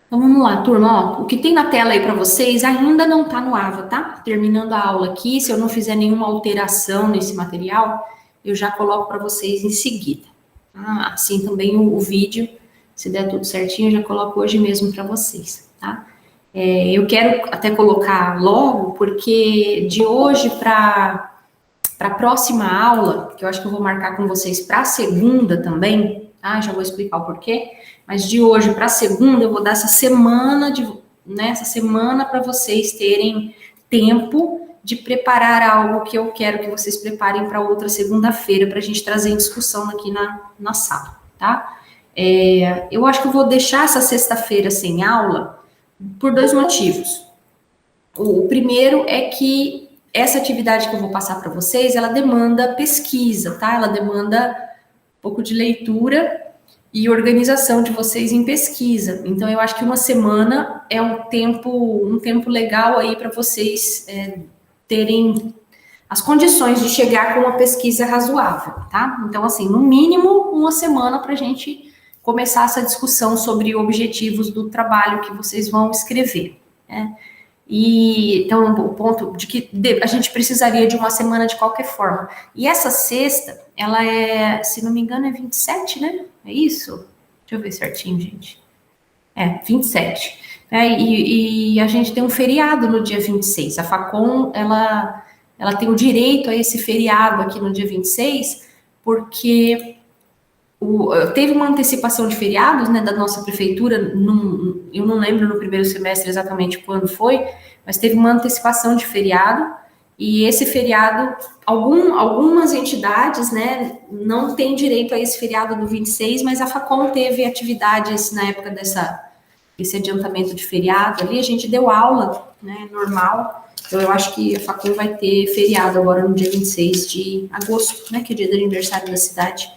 Então vamos lá, turma. Ó, o que tem na tela aí para vocês ainda não está no AVA, tá? Terminando a aula aqui, se eu não fizer nenhuma alteração nesse material, eu já coloco para vocês em seguida. Tá? Assim também o vídeo, se der tudo certinho, eu já coloco hoje mesmo para vocês, tá? Eu quero até colocar logo, porque de hoje para a próxima aula, que eu acho que eu vou marcar com vocês para a segunda também, tá? Já vou explicar o porquê. Mas de hoje para a segunda, eu vou dar essa semana essa semana para vocês terem tempo de preparar algo que eu quero que vocês preparem para outra segunda-feira, para a gente trazer em discussão aqui na sala, tá? Eu acho que eu vou deixar essa sexta-feira sem aula por dois motivos. O primeiro é que essa atividade que eu vou passar para vocês, ela demanda pesquisa, tá? Ela demanda um pouco de leitura e organização de vocês em pesquisa. Então, eu acho que uma semana é um tempo legal aí para vocês terem as condições de chegar com uma pesquisa razoável, tá? Então, assim, no mínimo uma semana para a gente começar essa discussão sobre objetivos do trabalho que vocês vão escrever, né? E então o ponto de que a gente precisaria de uma semana de qualquer forma. E essa sexta, ela se não me engano, é 27, né? É isso? Deixa eu ver certinho, gente. 27. E a gente tem um feriado no dia 26. A Facom, ela tem o direito a esse feriado aqui no dia 26, porque teve uma antecipação de feriados, né, da nossa prefeitura, eu não lembro no primeiro semestre exatamente quando foi, mas teve uma antecipação de feriado, e esse feriado, algumas entidades, né, não têm direito a esse feriado do 26, mas a Facom teve atividades na época desse adiantamento de feriado ali, a gente deu aula, né, normal, então eu acho que a Facom vai ter feriado agora no dia 26 de agosto, né, que é dia do aniversário da cidade.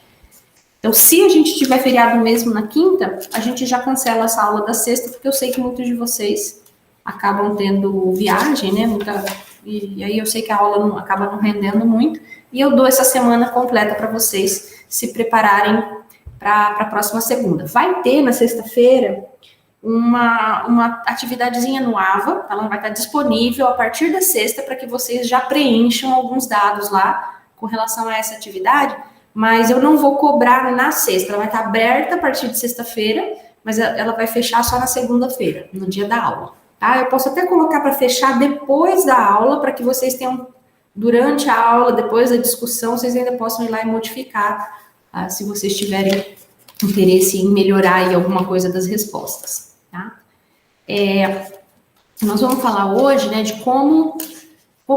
Então, se a gente tiver feriado mesmo na quinta, a gente já cancela essa aula da sexta, porque eu sei que muitos de vocês acabam tendo viagem, né? E aí eu sei que a aula acaba não rendendo muito. E eu dou essa semana completa para vocês se prepararem para a próxima segunda. Vai ter na sexta-feira uma atividadezinha no AVA, ela vai estar disponível a partir da sexta para que vocês já preencham alguns dados lá com relação a essa atividade, mas eu não vou cobrar na sexta, ela vai estar aberta a partir de sexta-feira, mas ela vai fechar só na segunda-feira, no dia da aula, tá? Eu posso até colocar para fechar depois da aula, para que vocês tenham, durante a aula, depois da discussão, vocês ainda possam ir lá e modificar, se vocês tiverem interesse em melhorar aí alguma coisa das respostas, tá? Nós vamos falar hoje, né, de como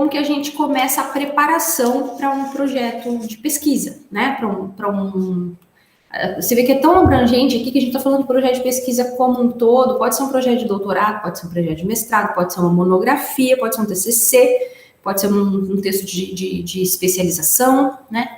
que a gente começa a preparação para um projeto de pesquisa, né? Você vê que é tão abrangente aqui que a gente está falando de projeto de pesquisa como um todo, pode ser um projeto de doutorado, pode ser um projeto de mestrado, pode ser uma monografia, pode ser um TCC, pode ser um texto de especialização, né?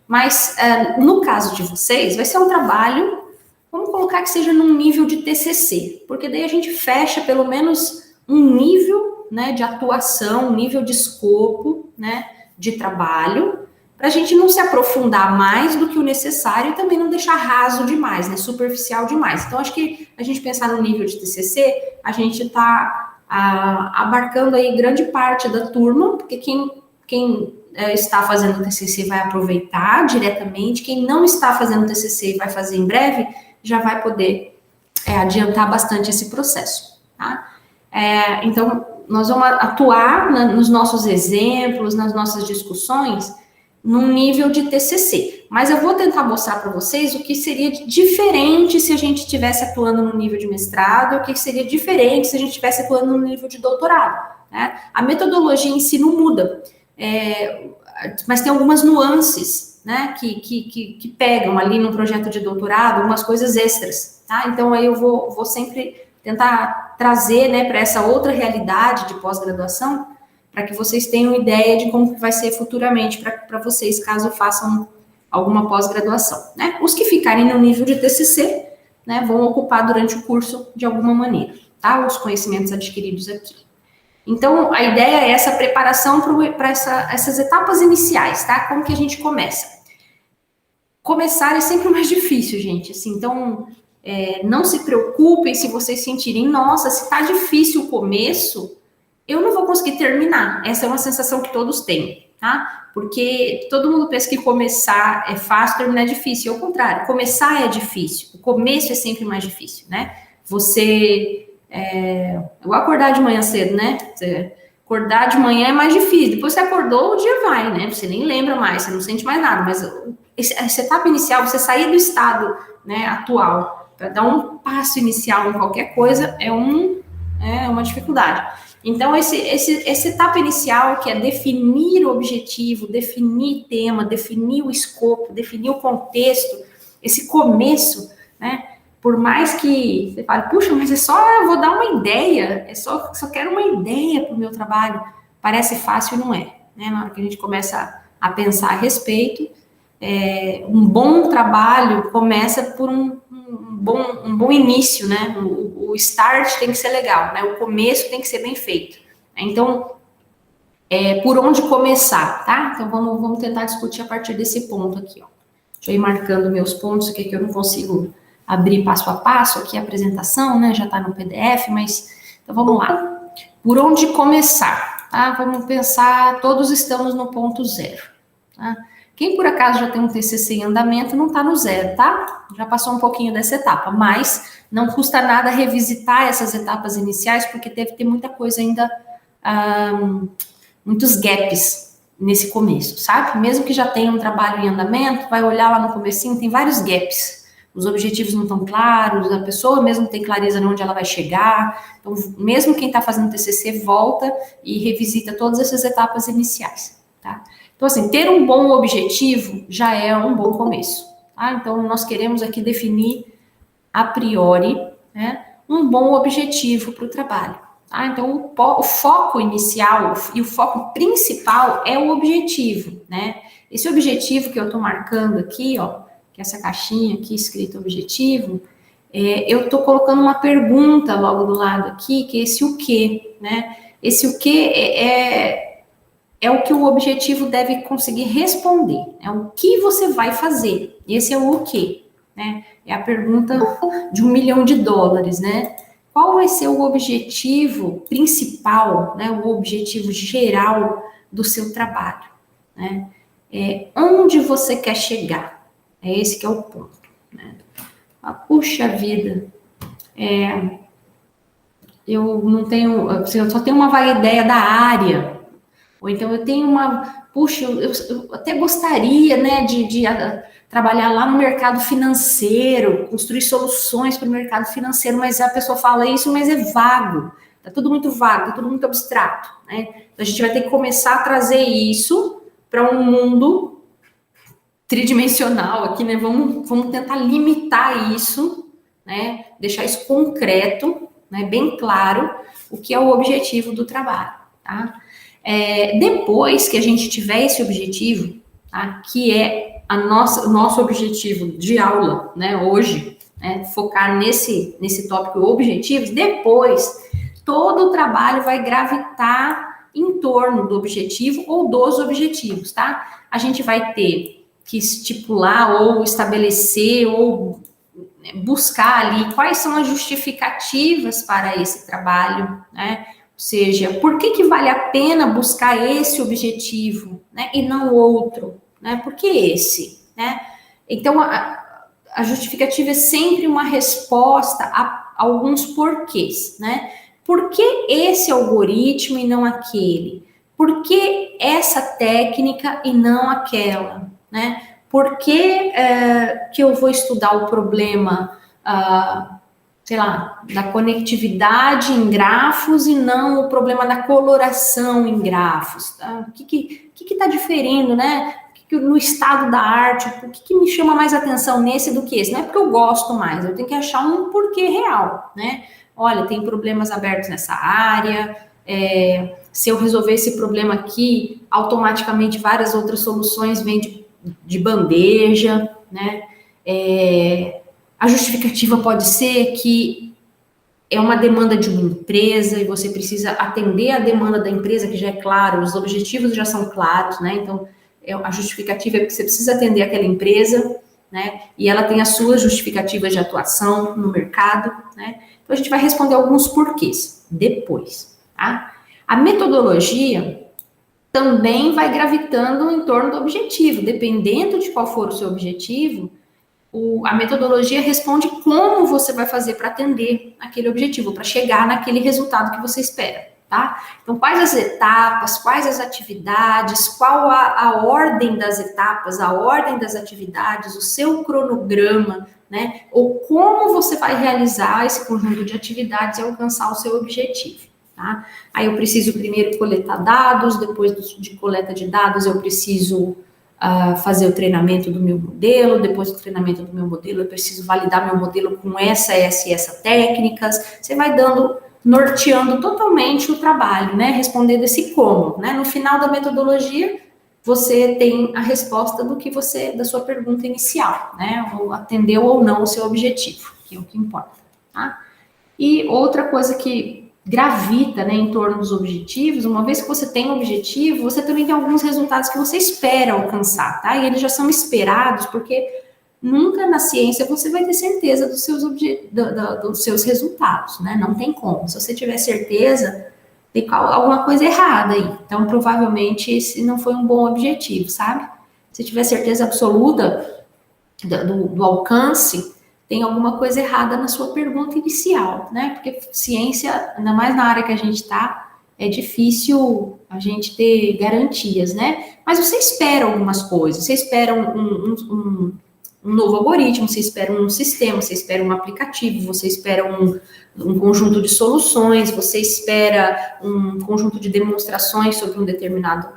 Mas, no caso de vocês, vai ser um trabalho, vamos colocar que seja num nível de TCC, porque daí a gente fecha pelo menos um nível, né, de atuação, um nível de escopo, né, de trabalho, para a gente não se aprofundar mais do que o necessário e também não deixar raso demais, né, superficial demais. Então, acho que a gente pensar no nível de TCC, a gente está abarcando aí grande parte da turma, porque quem está fazendo TCC vai aproveitar diretamente, quem não está fazendo TCC e vai fazer em breve, já vai poder adiantar bastante esse processo, tá? Então, nós vamos atuar nos nossos exemplos, nas nossas discussões, num nível de TCC. Mas eu vou tentar mostrar para vocês o que seria diferente se a gente estivesse atuando no nível de mestrado, o que seria diferente se a gente estivesse atuando no nível de doutorado, né? A metodologia em si não muda, mas tem algumas nuances, né, que pegam ali no projeto de doutorado, algumas coisas extras, tá? Então, aí eu vou sempre tentar trazer, né, para essa outra realidade de pós-graduação, para que vocês tenham ideia de como vai ser futuramente para vocês, caso façam alguma pós-graduação, né? Os que ficarem no nível de TCC, né, vão ocupar durante o curso de alguma maneira, tá? Os conhecimentos adquiridos aqui. Então, a ideia é essa preparação para essas etapas iniciais, tá? Como que a gente começa? Começar é sempre mais difícil, gente, assim, então, Não se preocupem se vocês sentirem, nossa, se tá difícil o começo, eu não vou conseguir terminar. Essa é uma sensação que todos têm, tá? Porque todo mundo pensa que começar é fácil, terminar é difícil. Ao contrário, começar é difícil. O começo é sempre mais difícil, né? Eu vou acordar de manhã cedo, né? Acordar de manhã é mais difícil. Depois você acordou, o dia vai, né? Você nem lembra mais, você não sente mais nada. Mas essa etapa inicial, você sair do estado, né, atual, para dar um passo inicial em qualquer coisa, é uma dificuldade. Então, essa etapa inicial, que é definir o objetivo, definir tema, definir o escopo, definir o contexto, esse começo, né? Por mais que você fale, puxa, mas eu vou dar uma ideia, só quero uma ideia para o meu trabalho. Parece fácil e não é, né? Na hora que a gente começa a pensar a respeito, um bom trabalho começa por um bom início, né? O start tem que ser legal, né? O começo tem que ser bem feito. Então, por onde começar, tá? Então, vamos tentar discutir a partir desse ponto aqui, ó. Deixa eu ir marcando meus pontos, que eu não consigo abrir passo a passo aqui a apresentação, né? Já tá no PDF, mas... Então, vamos lá. Por onde começar, tá? Vamos pensar, todos estamos no ponto 0, tá? Quem, por acaso, já tem um TCC em andamento, não tá no 0, tá? Já passou um pouquinho dessa etapa, mas não custa nada revisitar essas etapas iniciais, porque deve ter muita coisa ainda, muitos gaps nesse começo, sabe? Mesmo que já tenha um trabalho em andamento, vai olhar lá no comecinho, tem vários gaps. Os objetivos não estão claros, a pessoa mesmo não tem clareza de onde ela vai chegar. Então, mesmo quem está fazendo TCC, volta e revisita todas essas etapas iniciais, tá? Então, assim, ter um bom objetivo já é um bom começo, tá? Então, nós queremos aqui definir, a priori, né, um bom objetivo para o trabalho, tá? Então, o foco inicial e o foco principal é o objetivo, né? Esse objetivo que eu estou marcando aqui, ó, que é essa caixinha aqui escrita objetivo, eu estou colocando uma pergunta logo do lado aqui, que é esse o quê, né? Esse o quê é o que o objetivo deve conseguir responder. É o que você vai fazer. Esse é o quê, né? É a pergunta de $1 milhão, né? Qual vai ser o objetivo principal, né? O objetivo geral do seu trabalho, né? Onde você quer chegar? É esse que é o ponto, né? Puxa vida, eu não tenho, eu só tenho uma vaga ideia da área. Ou então eu tenho eu até gostaria, né, de trabalhar lá no mercado financeiro, construir soluções para o mercado financeiro, mas a pessoa fala isso, mas é vago, tá tudo muito vago, tá tudo muito abstrato, né? Então a gente vai ter que começar a trazer isso para um mundo tridimensional aqui, né? Vamos tentar limitar isso, né? Deixar isso concreto, né? Bem claro, o que é o objetivo do trabalho, tá? Depois que a gente tiver esse objetivo, tá? Que é o nosso objetivo de aula, né? Hoje, né? Focar nesse tópico objetivos, depois todo o trabalho vai gravitar em torno do objetivo ou dos objetivos, tá? A gente vai ter que estipular ou estabelecer ou buscar ali quais são as justificativas para esse trabalho, né? Ou seja, por que vale a pena buscar esse objetivo, né? E não outro, né? Por que esse, né? Então, a justificativa é sempre uma resposta a alguns porquês, né? Por que esse algoritmo e não aquele? Por que essa técnica e não aquela? Né? Por que eu vou estudar o problema, sei lá, da conectividade em grafos e não o problema da coloração em grafos? Tá? O que está diferindo, né? No estado da arte, o que me chama mais atenção nesse do que esse? Não é porque eu gosto mais, eu tenho que achar um porquê real, né? Olha, tem problemas abertos nessa área, se eu resolver esse problema aqui, automaticamente várias outras soluções vêm de bandeja, né? A justificativa pode ser que é uma demanda de uma empresa e você precisa atender a demanda da empresa, que já é claro, os objetivos já são claros, né? Então, a justificativa é que você precisa atender aquela empresa, né? E ela tem as suas justificativas de atuação no mercado, né? Então, a gente vai responder alguns porquês depois, tá? A metodologia também vai gravitando em torno do objetivo. Dependendo de qual for o seu objetivo, a metodologia responde como você vai fazer para atender aquele objetivo, para chegar naquele resultado que você espera, tá? Então, quais as etapas, quais as atividades, qual a ordem das etapas, a ordem das atividades, o seu cronograma, né? Ou como você vai realizar esse conjunto de atividades e alcançar o seu objetivo, tá? Aí eu preciso primeiro coletar dados, depois de coleta de dados eu preciso fazer o treinamento do meu modelo, depois do treinamento do meu modelo eu preciso validar meu modelo com essa técnicas, você vai norteando totalmente o trabalho, né, respondendo esse como, né, no final da metodologia você tem a resposta da sua pergunta inicial, né, ou atendeu ou não o seu objetivo, que é o que importa, tá? E outra coisa que gravita, né, em torno dos objetivos, uma vez que você tem um objetivo, você também tem alguns resultados que você espera alcançar, tá? E eles já são esperados, porque nunca na ciência você vai ter certeza dos seus resultados, né? Não tem como. Se você tiver certeza, tem alguma coisa errada aí. Então, provavelmente, esse não foi um bom objetivo, sabe? Se tiver certeza absoluta do alcance, tem alguma coisa errada na sua pergunta inicial, né? Porque ciência, ainda mais na área que a gente está, é difícil a gente ter garantias, né? Mas você espera algumas coisas, você espera um novo algoritmo, você espera um sistema, você espera um aplicativo, você espera um conjunto de soluções, você espera um conjunto de demonstrações sobre um determinado,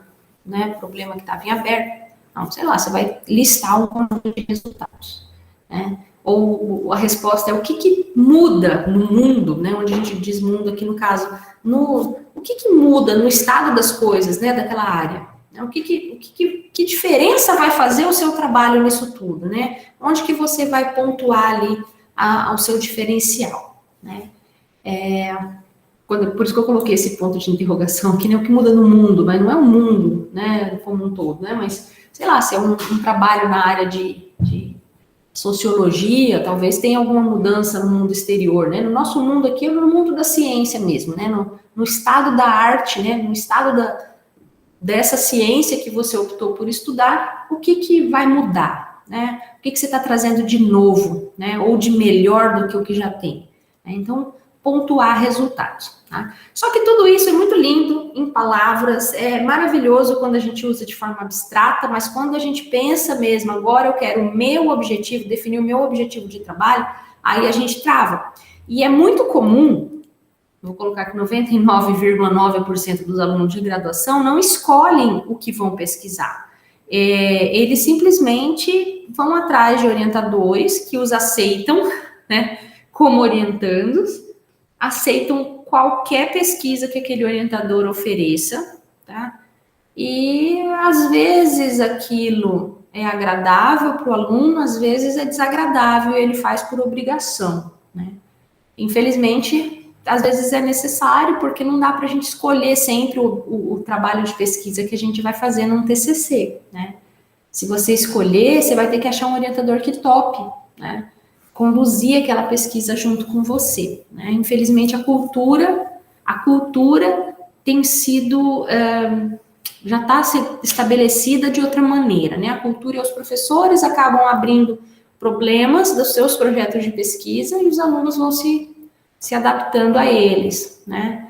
né, problema que estava em aberto. Não, sei lá, você vai listar um conjunto de resultados, né? Ou a resposta é o que muda no mundo, né? Onde a gente diz mundo aqui no caso, o que muda no estado das coisas, né? Daquela área. Né? Que diferença vai fazer o seu trabalho nisso tudo, né? Onde que você vai pontuar ali ao seu diferencial, né? Por isso que eu coloquei esse ponto de interrogação, que nem o que muda no mundo, mas não é o mundo, né? Como um todo, né? Mas, sei lá, se é um trabalho na área de sociologia, talvez tenha alguma mudança no mundo exterior, né? No nosso mundo aqui, no mundo da ciência mesmo, né? No estado da arte, né? No estado dessa ciência que você optou por estudar, o que vai mudar, né? O que você está trazendo de novo, né? Ou de melhor do que o que já tem. Né? Então, pontuar resultados, tá? Só que tudo isso é muito lindo em palavras, é maravilhoso quando a gente usa de forma abstrata, mas quando a gente pensa mesmo, agora eu quero o meu objetivo, definir o meu objetivo de trabalho, aí a gente trava. E é muito comum, vou colocar que 99,9% dos alunos de graduação não escolhem o que vão pesquisar. Eles simplesmente vão atrás de orientadores que os aceitam, né, como orientandos, aceitam qualquer pesquisa que aquele orientador ofereça, tá? E às vezes aquilo é agradável para o aluno, às vezes é desagradável e ele faz por obrigação, né? Infelizmente, às vezes é necessário, porque não dá para a gente escolher sempre o trabalho de pesquisa que a gente vai fazer num TCC, né? Se você escolher, você vai ter que achar um orientador que tope, né? Conduzir aquela pesquisa junto com você, né? Infelizmente, a cultura tem sido, já está estabelecida de outra maneira, né? A cultura e os professores acabam abrindo problemas dos seus projetos de pesquisa e os alunos vão se adaptando a eles, né?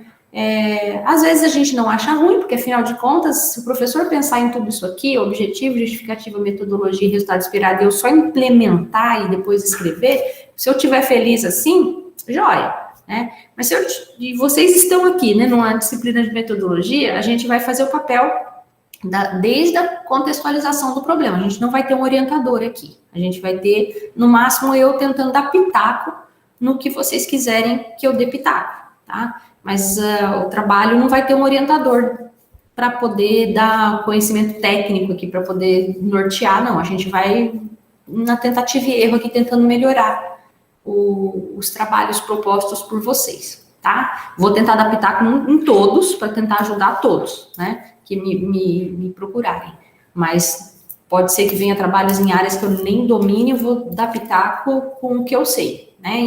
Às vezes a gente não acha ruim, porque afinal de contas, se o professor pensar em tudo isso aqui, objetivo, justificativa, metodologia, resultado esperado, e eu só implementar e depois escrever, se eu estiver feliz assim, joia, né? Mas e vocês estão aqui, né, numa disciplina de metodologia, a gente vai fazer o papel desde a contextualização do problema. A gente não vai ter um orientador aqui, a gente vai ter, no máximo, eu tentando dar pitaco no que vocês quiserem que eu dê pitaco, tá? Mas o trabalho não vai ter um orientador para poder dar conhecimento técnico aqui, para poder nortear, não. A gente vai na tentativa e erro aqui, tentando melhorar os trabalhos propostos por vocês, tá? Vou tentar adaptar em todos, para tentar ajudar todos, né? Que me procurarem. Mas Pode ser que venha trabalhos em áreas que eu nem domine, eu vou dar pitaco com o que eu sei, né?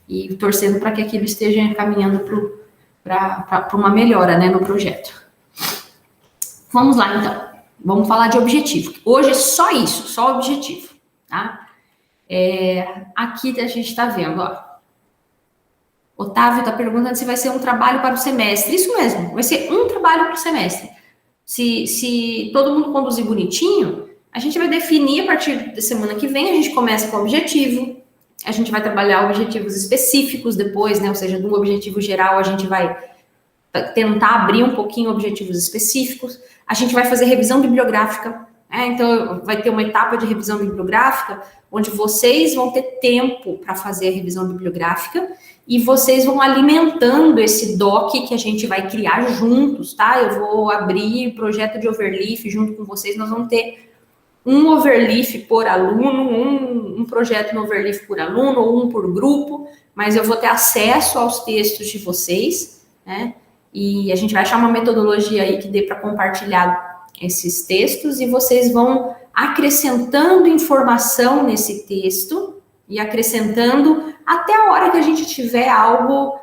E torcendo para que aquilo esteja caminhando para uma melhora, né, no projeto. Vamos lá, então. Vamos falar de objetivo. Hoje é só isso, só objetivo, tá? Aqui a gente está vendo, ó. Otávio está perguntando se vai ser um trabalho para o semestre. Isso mesmo, vai ser um trabalho para o semestre. Se todo mundo conduzir bonitinho, a gente vai definir a partir da semana que vem, a gente começa com o objetivo, a gente vai trabalhar objetivos específicos depois, né? Ou seja, de um objetivo geral, a gente vai tentar abrir um pouquinho objetivos específicos, a gente vai fazer revisão bibliográfica, né? Então vai ter uma etapa de revisão bibliográfica, onde vocês vão ter tempo para fazer a revisão bibliográfica, e vocês vão alimentando esse doc que a gente vai criar juntos, tá? Eu vou abrir projeto de overleaf junto com vocês, nós vamos ter um overleaf por aluno, um projeto no overleaf por aluno, ou um por grupo, mas eu vou ter acesso aos textos de vocês, né? E a gente vai achar uma metodologia aí que dê para compartilhar esses textos, e vocês vão acrescentando informação nesse texto, e acrescentando até a hora que a gente tiver algo,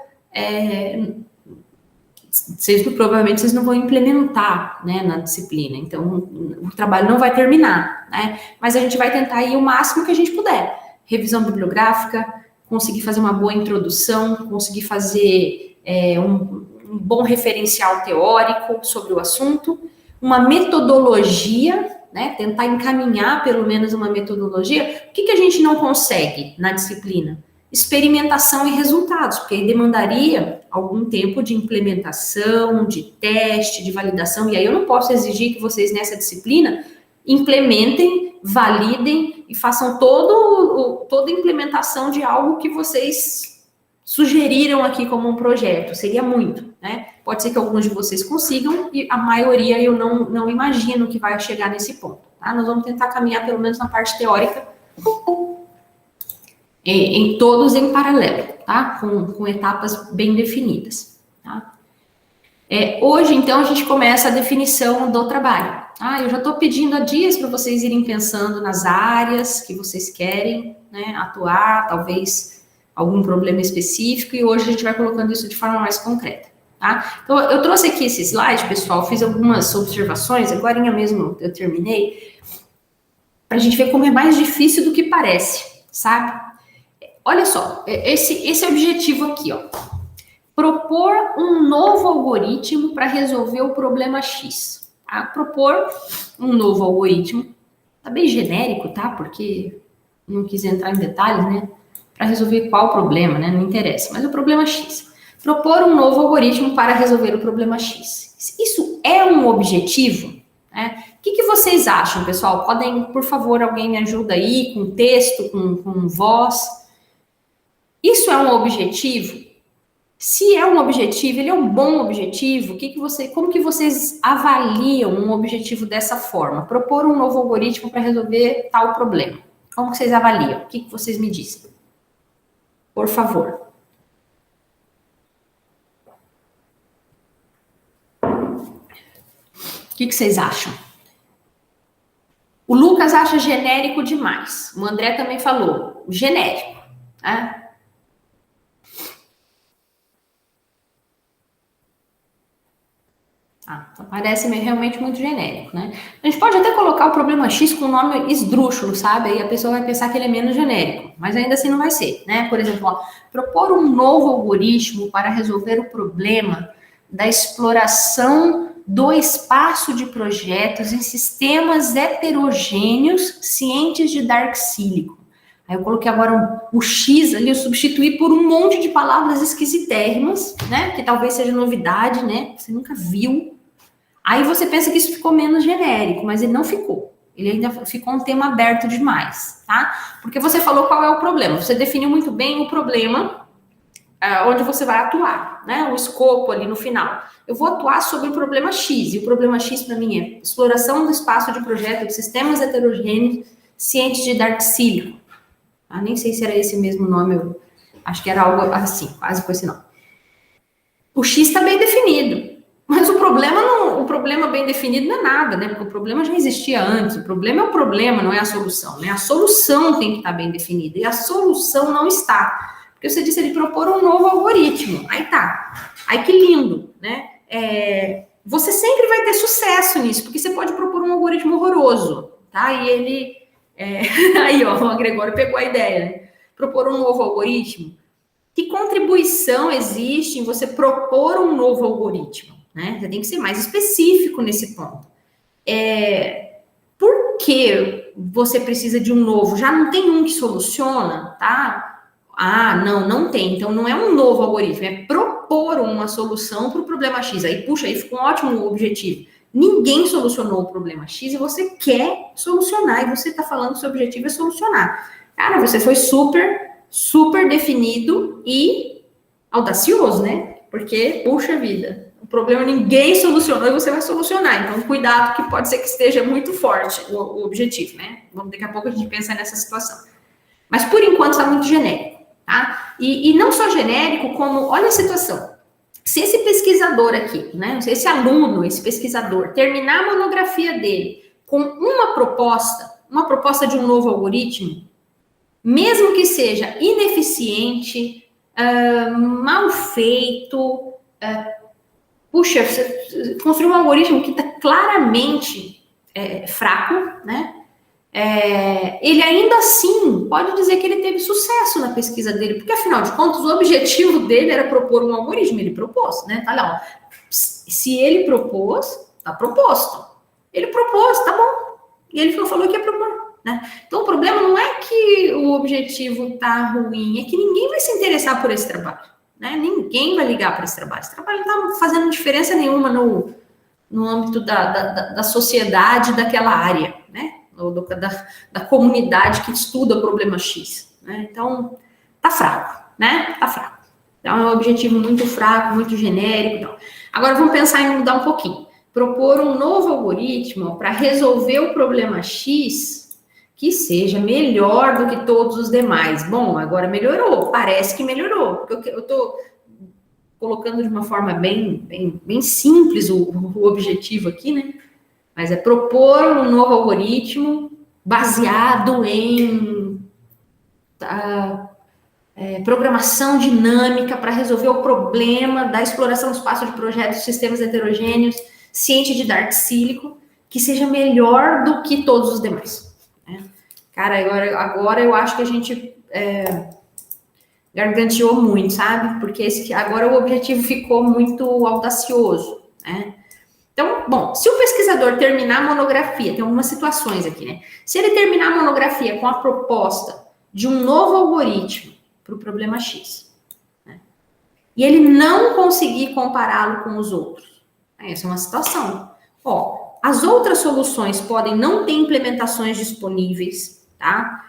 provavelmente vocês não vão implementar, né, na disciplina, então o trabalho não vai terminar, né, mas a gente vai tentar ir o máximo que a gente puder, revisão bibliográfica, conseguir fazer uma boa introdução, conseguir fazer um bom referencial teórico sobre o assunto, uma metodologia, né, tentar encaminhar pelo menos uma metodologia. O que a gente não consegue na disciplina? Experimentação e resultados, porque aí demandaria algum tempo de implementação, de teste, de validação, e aí eu não posso exigir que vocês nessa disciplina implementem, validem e façam toda a implementação de algo que vocês sugeriram aqui como um projeto, seria muito, né? Pode ser que alguns de vocês consigam, e a maioria eu não imagino que vai chegar nesse ponto, tá? Nós vamos tentar caminhar pelo menos na parte teórica, todos em paralelo, tá? Com etapas bem definidas, tá? Hoje, então, a gente começa a definição do trabalho. Eu já estou pedindo há dias para vocês irem pensando nas áreas que vocês querem, né, atuar, talvez algum problema específico, e hoje a gente vai colocando isso de forma mais concreta, tá? Então, eu trouxe aqui esse slide, pessoal, fiz algumas observações, agorinha mesmo eu terminei, para a gente ver como é mais difícil do que parece, sabe? Olha só, esse objetivo aqui, ó. Propor um novo algoritmo para resolver o problema X. Tá? Propor um novo algoritmo, tá bem genérico, tá? Porque não quis entrar em detalhes, né? Para resolver qual problema, né? Não interessa, mas o problema X. Propor um novo algoritmo para resolver o problema X. Isso é um objetivo? Né? O que vocês acham, pessoal? Podem, por favor, alguém me ajuda aí com texto, com voz. Isso é um objetivo? Se é um objetivo, ele é um bom objetivo, como que vocês avaliam um objetivo dessa forma? Propor um novo algoritmo para resolver tal problema. Como que vocês avaliam? O que vocês me dizem? Por favor. O que vocês acham? O Lucas acha genérico demais. O André também falou, genérico, né? Então parece realmente muito genérico, né? A gente pode até colocar o problema X com o nome esdrúxulo, sabe? Aí a pessoa vai pensar que ele é menos genérico, mas ainda assim não vai ser, né? Por exemplo, ó, propor um novo algoritmo para resolver o problema da exploração do espaço de projetos em sistemas heterogêneos cientes de dark-sílico. Aí eu coloquei agora o X ali, eu substituí por um monte de palavras esquisitérrimas, né? Que talvez seja novidade, né? Você nunca viu. Aí você pensa que isso ficou menos genérico, mas ele não ficou. Ele ainda ficou um tema aberto demais, tá? Porque você falou qual é o problema. Você definiu muito bem o problema, onde você vai atuar, né? O escopo ali no final. Eu vou atuar sobre o problema X, e o problema X para mim é exploração do espaço de projeto de sistemas heterogêneos cientes de dark-sílico. Nem sei se era esse mesmo nome, eu acho que era algo assim, quase com esse nome. O X está bem definido. Mas o problema bem definido não é nada, né? Porque o problema já existia antes. O problema é o problema, não é a solução, né? A solução tem que estar bem definida. E a solução não está. Porque você disse ele propor um novo algoritmo. Aí tá. Aí que lindo, né? Você sempre vai ter sucesso nisso, porque você pode propor um algoritmo horroroso, tá? E ele... Aí, ó, o Gregório pegou a ideia, né? Propor um novo algoritmo. Que contribuição existe em você propor um novo algoritmo? Né? Você tem que ser mais específico nesse ponto. Por que você precisa de um novo? Já não tem um que soluciona, tá? Ah, não tem. Então, não é um novo algoritmo, é propor uma solução para o problema X. Aí, puxa, aí fica um ótimo objetivo. Ninguém solucionou o problema X e você quer solucionar. E você está falando que o seu objetivo é solucionar. Cara, você foi super definido e audacioso, né? Porque, puxa vida, o problema ninguém solucionou e você vai solucionar. Então, cuidado, que pode ser que esteja muito forte o objetivo, né? Daqui a pouco a gente pensa nessa situação. Mas, por enquanto, está muito genérico, tá? E não só genérico, como, olha a situação. Se esse pesquisador aqui, né? Esse aluno, esse pesquisador, terminar a monografia dele com uma proposta de um novo algoritmo, mesmo que seja ineficiente, mal feito, puxa, você construiu um algoritmo que está claramente fraco, né? Ele ainda assim pode dizer que ele teve sucesso na pesquisa dele, porque afinal de contas o objetivo dele era propor um algoritmo, ele propôs, né? Tá lá, ó. Se ele propôs, tá proposto. Ele propôs, tá bom. E ele falou que ia propor. Né? Então, o problema não é que o objetivo está ruim, é que ninguém vai se interessar por esse trabalho. Né? Ninguém vai ligar para esse trabalho. Esse trabalho não está fazendo diferença nenhuma no âmbito da sociedade daquela área, né? Da comunidade que estuda o problema X. Né? Então, tá fraco, né? Tá fraco. Então, é um objetivo muito fraco, muito genérico. Então. Agora, vamos pensar em mudar um pouquinho. Propor um novo algoritmo para resolver o problema X que seja melhor do que todos os demais. Bom, agora melhorou, parece que melhorou, porque eu estou colocando de uma forma bem simples o objetivo aqui, né? Mas é propor um novo algoritmo baseado em programação dinâmica para resolver o problema da exploração do espaço de projetos de sistemas heterogêneos, ciente de Dart-Sílico, que seja melhor do que todos os demais. Cara, agora eu acho que a gente garganteou muito, sabe? Porque agora o objetivo ficou muito audacioso, né? Então, bom, se o pesquisador terminar a monografia, tem algumas situações aqui, né? Se ele terminar a monografia com a proposta de um novo algoritmo para o problema X, né? E ele não conseguir compará-lo com os outros, essa é uma situação. Ó, as outras soluções podem não ter implementações disponíveis, tá?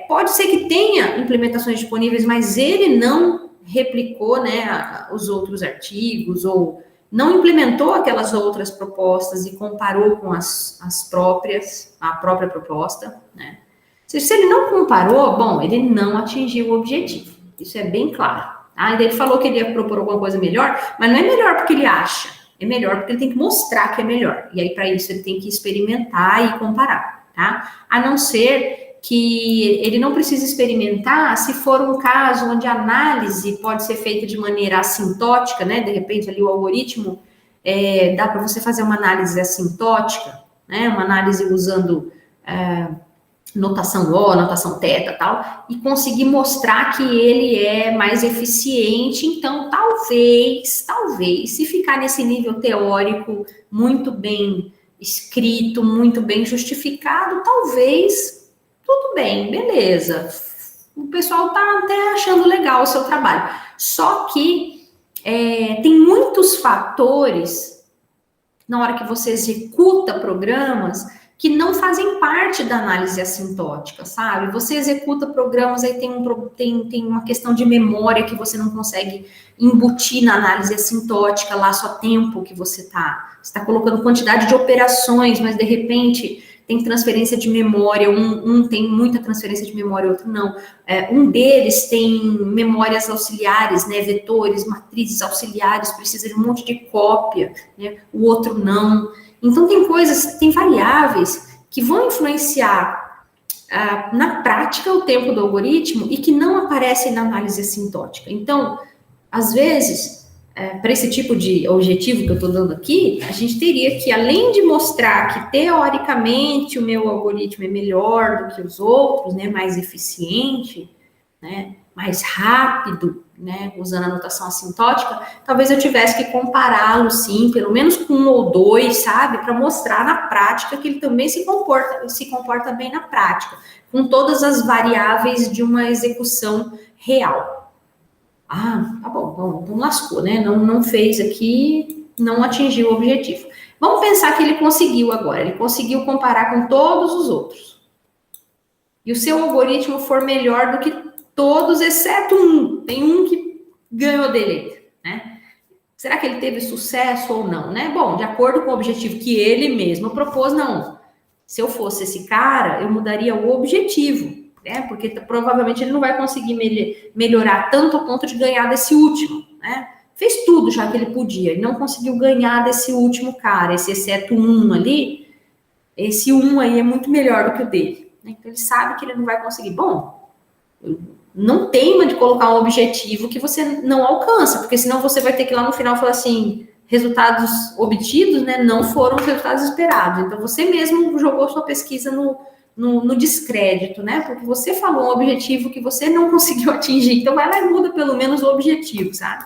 Pode ser que tenha implementações disponíveis, mas ele não replicou, né, os outros artigos ou não implementou aquelas outras propostas e comparou com a própria proposta, né? Se ele não comparou, bom, ele não atingiu o objetivo. Isso é bem claro. Tá? Ele falou que ele ia propor alguma coisa melhor, mas não é melhor porque ele acha. É melhor porque ele tem que mostrar que é melhor. E aí, para isso, ele tem que experimentar e comparar, tá? A não ser que ele não precise experimentar se for um caso onde a análise pode ser feita de maneira assintótica, né? De repente, ali o algoritmo, dá para você fazer uma análise assintótica, né? Uma análise usando notação O, notação teta e tal, e conseguir mostrar que ele é mais eficiente. Então, talvez, se ficar nesse nível teórico muito bem escrito, muito bem justificado, talvez, tudo bem, beleza. O pessoal tá até achando legal o seu trabalho. Só que tem muitos fatores na hora que você executa programas que não fazem parte da análise assintótica, sabe? Você executa programas, aí tem uma questão de memória que você não consegue embutir na análise assintótica, lá só tempo que você está colocando quantidade de operações, mas de repente tem transferência de memória, um tem muita transferência de memória, outro não. Um deles tem memórias auxiliares, né, vetores, matrizes auxiliares, precisa de um monte de cópia, né, o outro não. Então, tem variáveis que vão influenciar na prática o tempo do algoritmo e que não aparecem na análise assintótica. Então, às vezes, para esse tipo de objetivo que eu estou dando aqui, a gente teria que, além de mostrar que, teoricamente, o meu algoritmo é melhor do que os outros, né, mais eficiente, né, mais rápido, né, usando a notação assintótica, talvez eu tivesse que compará-lo, sim, pelo menos com um ou dois, sabe, para mostrar na prática que ele também se comporta bem na prática, com todas as variáveis de uma execução real. Tá bom, então lascou, né? Não fez aqui, não atingiu o objetivo. Vamos pensar que ele conseguiu agora, ele conseguiu comparar com todos os outros. E o seu algoritmo for melhor do que todos, exceto um. Tem um que ganhou dele, né? Será que ele teve sucesso ou não, né? Bom, de acordo com o objetivo que ele mesmo propôs, não. Se eu fosse esse cara, eu mudaria o objetivo. Né? Porque provavelmente ele não vai conseguir melhorar tanto ao ponto de ganhar desse último, né? Fez tudo já que ele podia, e não conseguiu ganhar desse último cara, esse exceto um ali, esse um aí é muito melhor do que o dele. Né? Então ele sabe que ele não vai conseguir. Bom, não teima de colocar um objetivo que você não alcança, porque senão você vai ter que ir lá no final falar assim, resultados obtidos, né, não foram os resultados esperados. Então você mesmo jogou sua pesquisa no descrédito, né? Porque você falou um objetivo que você não conseguiu atingir. Então, vai lá e muda pelo menos o objetivo, sabe?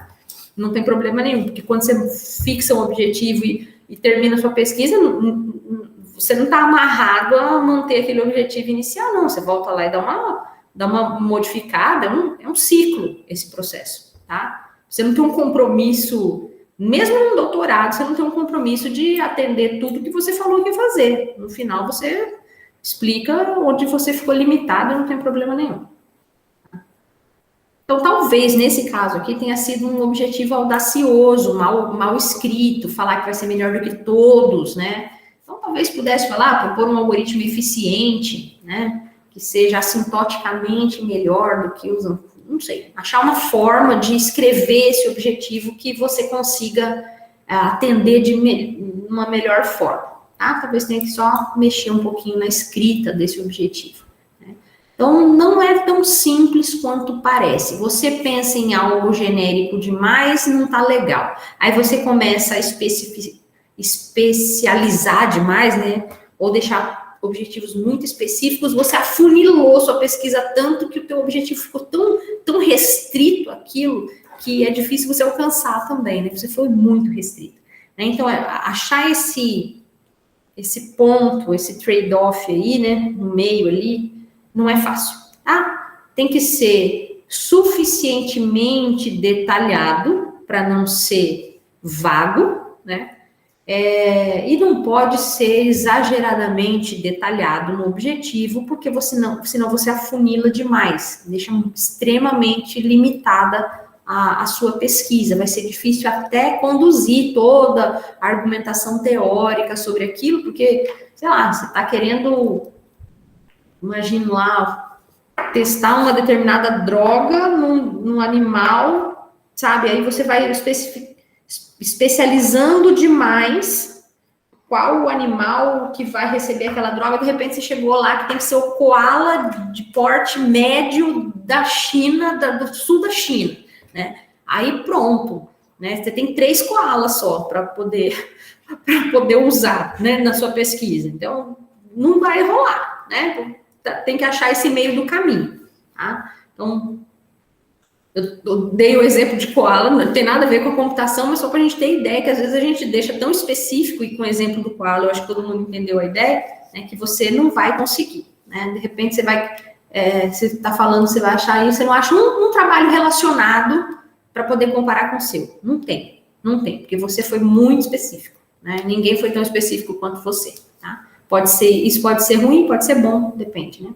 Não tem problema nenhum, porque quando você fixa um objetivo e termina a sua pesquisa, você não está amarrado a manter aquele objetivo inicial, não. Você volta lá e dá uma modificada. É um ciclo esse processo, tá? Você não tem um compromisso, mesmo no doutorado, você não tem um compromisso de atender tudo que você falou que ia fazer. No final, você explica onde você ficou limitado, não tem problema nenhum. Então, talvez, nesse caso aqui, tenha sido um objetivo audacioso, mal escrito, falar que vai ser melhor do que todos, né? Então, talvez pudesse falar, propor um algoritmo eficiente, né? Que seja assintoticamente melhor do que os... Não sei, achar uma forma de escrever esse objetivo que você consiga atender de uma melhor forma. Tá? Talvez tenha que só mexer um pouquinho na escrita desse objetivo. Né? Então, não é tão simples quanto parece. Você pensa em algo genérico demais, não tá legal. Aí você começa a especializar demais, né? Ou deixar objetivos muito específicos, você afunilou sua pesquisa tanto que o teu objetivo ficou tão restrito àquilo que é difícil você alcançar também, né? Você foi muito restrito. Né? Então, achar esse ponto, esse trade-off aí, né, no meio ali, não é fácil, tá? Tem que ser suficientemente detalhado para não ser vago, né? E não pode ser exageradamente detalhado no objetivo, porque senão você afunila demais, deixa extremamente limitada a sua pesquisa, vai ser difícil até conduzir toda a argumentação teórica sobre aquilo, porque, sei lá, você está querendo, imagina lá, testar uma determinada droga num animal, sabe? Aí você vai especializando demais qual o animal que vai receber aquela droga, de repente você chegou lá que tem que ser o koala de porte médio da China, do sul da China, né? Aí pronto, né? Você tem 3 koalas só para poder usar, né, na sua pesquisa. Então, não vai rolar, né? Tem que achar esse meio do caminho, tá? Então, eu dei o exemplo de koala, não tem nada a ver com a computação, mas só para a gente ter ideia que às vezes a gente deixa tão específico, e com o exemplo do koala, eu acho que todo mundo entendeu a ideia, né, que você não vai conseguir, né? De repente você vai, você está falando, você vai achar aí, você não acha um trabalho relacionado para poder comparar com o seu. Não tem, porque você foi muito específico, né? Ninguém foi tão específico quanto você, tá? Isso pode ser ruim, pode ser bom, depende, né?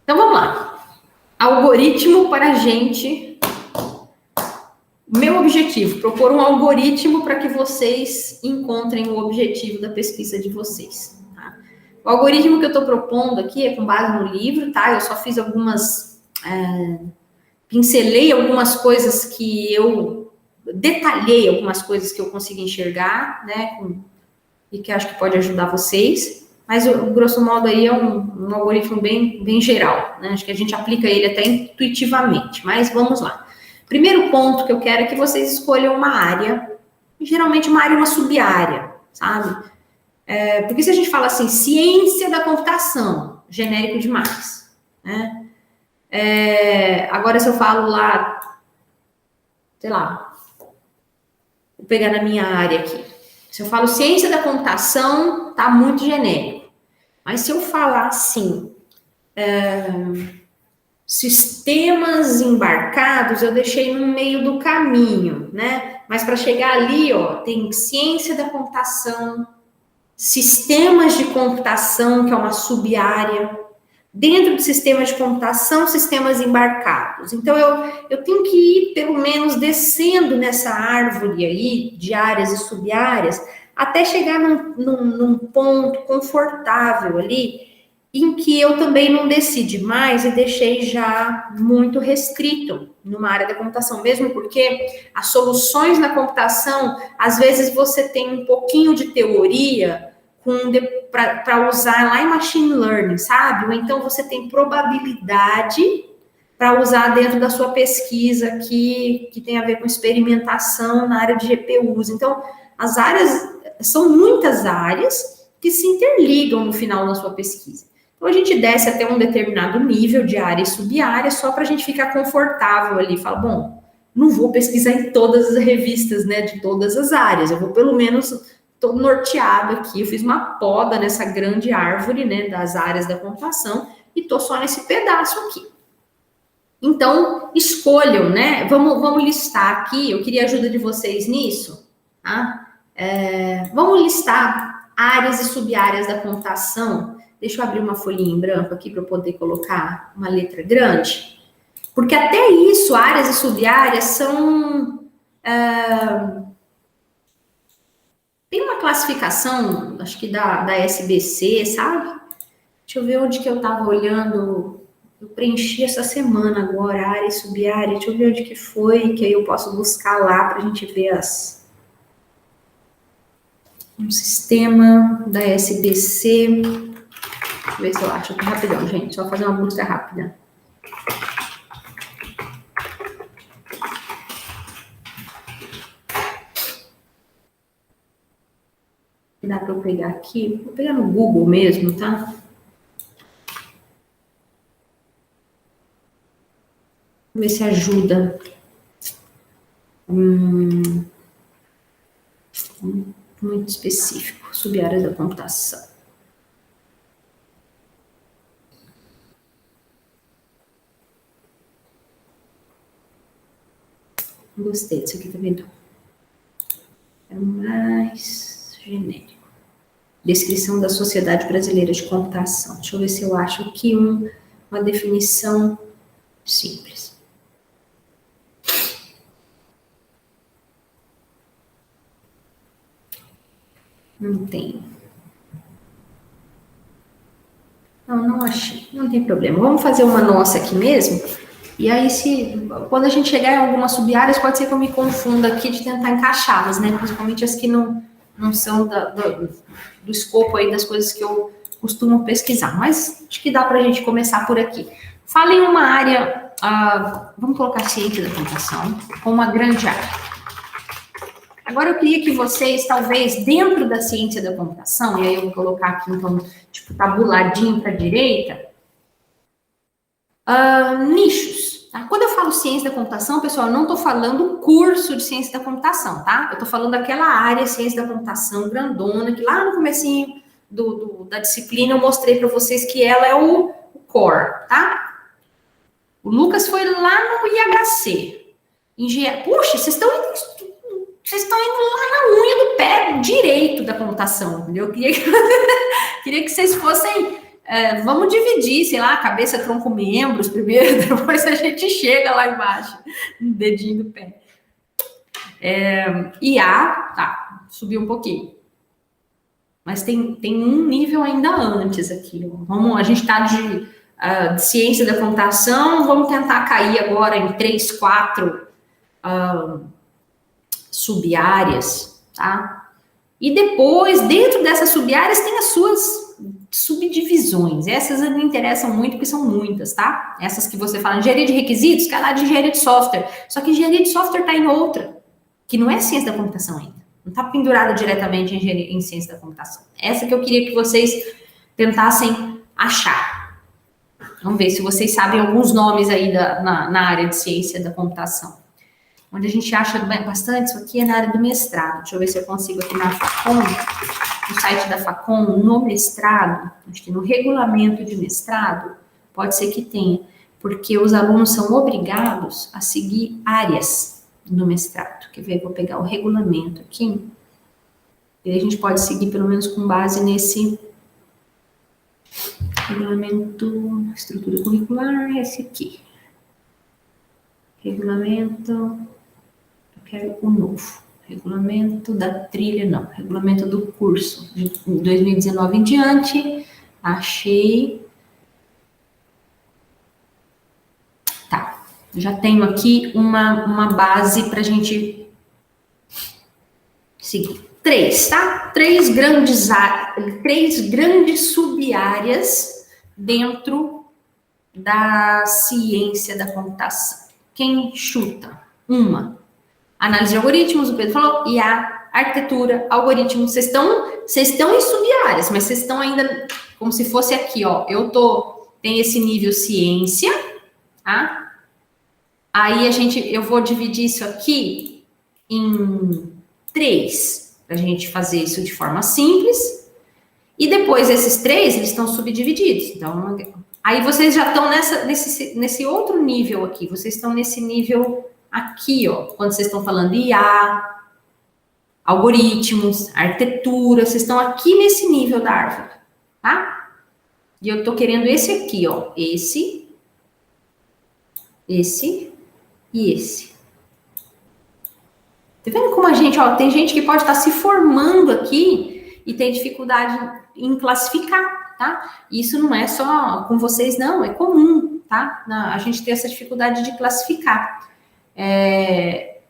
Então vamos lá. Algoritmo para a gente. Meu objetivo, propor um algoritmo para que vocês encontrem o objetivo da pesquisa de vocês. Tá? O algoritmo que eu estou propondo aqui é com base no livro, tá? Eu só fiz algumas... pincelei algumas coisas que eu... detalhei algumas coisas que eu consegui enxergar, né? E que acho que pode ajudar vocês. Mas, grosso modo, aí é um algoritmo bem geral, né? Acho que a gente aplica ele até intuitivamente. Mas vamos lá. Primeiro ponto que eu quero é que vocês escolham uma área, geralmente uma área, uma sub-área, sabe? Porque se a gente fala assim, ciência da computação, genérico demais, né? Agora, se eu falo lá, sei lá, vou pegar na minha área aqui. Se eu falo ciência da computação, tá muito genérico. Mas se eu falar assim, sistemas embarcados, eu deixei no meio do caminho, né? Mas para chegar ali, ó, tem ciência da computação, sistemas de computação, que é uma sub-área. Dentro do sistema de computação, sistemas embarcados. Então, eu tenho que ir, pelo menos, descendo nessa árvore aí, de áreas e sub-áreas, até chegar num ponto confortável ali, em que eu também não desci demais e deixei já muito restrito numa área da computação, mesmo porque as soluções na computação, às vezes você tem um pouquinho de teoria para usar lá em machine learning, sabe? Ou então você tem probabilidade para usar dentro da sua pesquisa que tem a ver com experimentação na área de GPUs. Então, as áreas, são muitas áreas que se interligam no final da sua pesquisa. Então, a gente desce até um determinado nível de área e sub-área só para a gente ficar confortável ali. Fala, bom, não vou pesquisar em todas as revistas, né, de todas as áreas. Eu vou, pelo menos, estou norteado aqui. Eu fiz uma poda nessa grande árvore, né, das áreas da computação e estou só nesse pedaço aqui. Então, escolham, né? Vamos listar aqui. Eu queria a ajuda de vocês nisso, tá? Vamos listar áreas e sub-áreas da computação. Deixa eu abrir uma folhinha em branco aqui para eu poder colocar uma letra grande. Porque até isso, áreas e sub-áreas são... tem uma classificação, acho que da SBC, sabe? Deixa eu ver onde que eu estava olhando. Eu preenchi essa semana agora, área e sub-área. Deixa eu ver onde que foi, que aí eu posso buscar lá para a gente ver um sistema da SBC. Deixa eu ver se eu acho aqui rapidão, gente. Só fazer uma busca rápida. Dá para eu pegar aqui? Vou pegar no Google mesmo, tá? Vamos ver se ajuda. Muito específico. Sub-áreas da computação. Gostei disso aqui, tá vendo? É mais genérico. Descrição da Sociedade Brasileira de Computação. Deixa eu ver se eu acho aqui uma definição simples. Não tem. Não achei. Não tem problema. Vamos fazer uma nossa aqui mesmo. E aí, quando a gente chegar em algumas sub-áreas, pode ser que eu me confunda aqui de tentar encaixá-las, né? Principalmente as que não são do escopo aí das coisas que eu costumo pesquisar. Mas acho que dá para a gente começar por aqui. Fala em uma área, vamos colocar ciência da computação, como uma grande área. Agora eu queria que vocês, talvez, dentro da ciência da computação, e aí eu vou colocar aqui, então, tipo, tabuladinho para a direita, nichos. Tá? Quando eu falo ciência da computação, pessoal, eu não estou falando curso de ciência da computação, tá? Eu estou falando daquela área, ciência da computação grandona, que lá no comecinho da disciplina eu mostrei para vocês que ela é o core, tá? O Lucas foi lá no IHC. Puxa, vocês estão indo lá na unha do pé direito da computação, entendeu? Eu queria que vocês fossem... vamos dividir, sei lá, cabeça, tronco, membros primeiro, depois a gente chega lá embaixo, no dedinho do pé. IA, tá, subiu um pouquinho. Mas tem um nível ainda antes aqui. Ó. A gente está de ciência da computação, vamos tentar cair agora em 3, 4 sub-áreas, tá? E depois, dentro dessas sub-áreas, tem as suas subdivisões. Essas me interessam muito, porque são muitas, tá? Essas que você fala, engenharia de requisitos, que é lá de engenharia de software. Só que engenharia de software está em outra, que não é ciência da computação ainda. Não está pendurada diretamente em ciência da computação. Essa que eu queria que vocês tentassem achar. Vamos ver se vocês sabem alguns nomes aí na área de ciência da computação. Onde a gente acha bastante isso aqui é na área do mestrado. Deixa eu ver se eu consigo aqui na Facom, no site da Facom, no mestrado, acho que no regulamento de mestrado, pode ser que tenha, porque os alunos são obrigados a seguir áreas no mestrado. Quer ver? Vou pegar o regulamento aqui. E aí a gente pode seguir pelo menos com base nesse regulamento, estrutura curricular, esse aqui. Regulamento, eu quero o novo. Regulamento da trilha, não. Regulamento do curso, de 2019 em diante. Achei. Tá. Já tenho aqui uma base para a gente seguir. 3, tá? 3 grandes sub-áreas dentro da ciência da computação. Quem chuta? Análise de algoritmos, o Pedro falou, e a arquitetura, algoritmos. Vocês estão em sub-áreas, mas vocês estão ainda como se fosse aqui, ó. Tem esse nível ciência, tá? Aí eu vou dividir isso aqui em 3, para a gente fazer isso de forma simples. E depois esses 3, eles estão subdivididos. Então, aí vocês já estão nesse outro nível aqui. Vocês estão nesse nível aqui, ó. Quando vocês estão falando de IA, algoritmos, arquitetura, vocês estão aqui nesse nível da árvore, tá? E eu tô querendo esse aqui, ó. Esse e esse. Tá vendo como tem gente que pode estar se formando aqui e tem dificuldade em classificar, tá? Isso não é só com vocês, não, é comum, tá? A gente tem essa dificuldade de classificar. Quer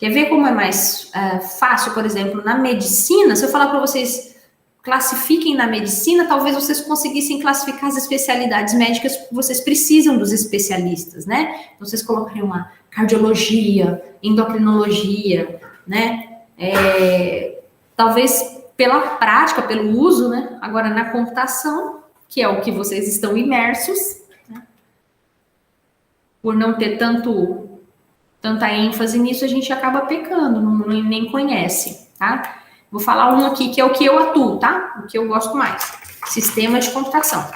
ver como é mais fácil, por exemplo, na medicina? Se eu falar para vocês classifiquem na medicina, talvez vocês conseguissem classificar as especialidades médicas, porque vocês precisam dos especialistas, né? Então, vocês colocariam uma cardiologia, endocrinologia, né? Talvez pela prática, pelo uso, né? Agora, na computação, que é o que vocês estão imersos, né? Por não ter tanta ênfase nisso, a gente acaba pecando, nem conhece, tá? Vou falar um aqui que é o que eu atuo, tá? O que eu gosto mais. Sistema de computação.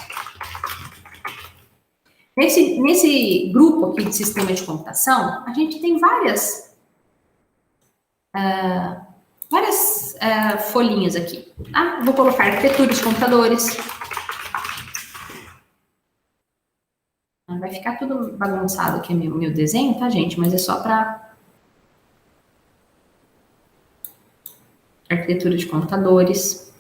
Nesse grupo aqui de sistema de computação, a gente tem várias folhinhas aqui, tá? Vou colocar arquitetura de computadores. Vai ficar tudo bagunçado aqui meu desenho, tá, gente? Mas é só para arquitetura de computadores.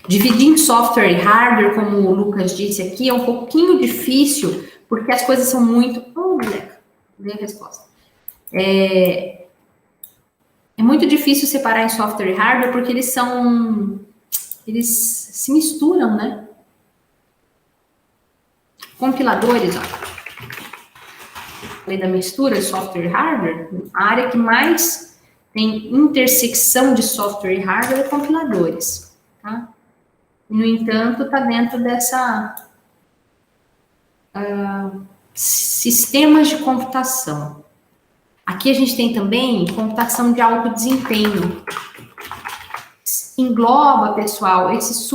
Dividir em software e hardware, como o Lucas disse aqui, é um pouquinho difícil, porque as coisas são muito... Oh, moleque, dei a resposta. É muito difícil separar em software e hardware, porque eles se misturam, né? Compiladores, ó. Falei da mistura de software e hardware. A área que mais tem intersecção de software e hardware é compiladores, tá? No entanto, está dentro dessa sistemas de computação. Aqui a gente tem também computação de alto desempenho. Engloba, pessoal, esse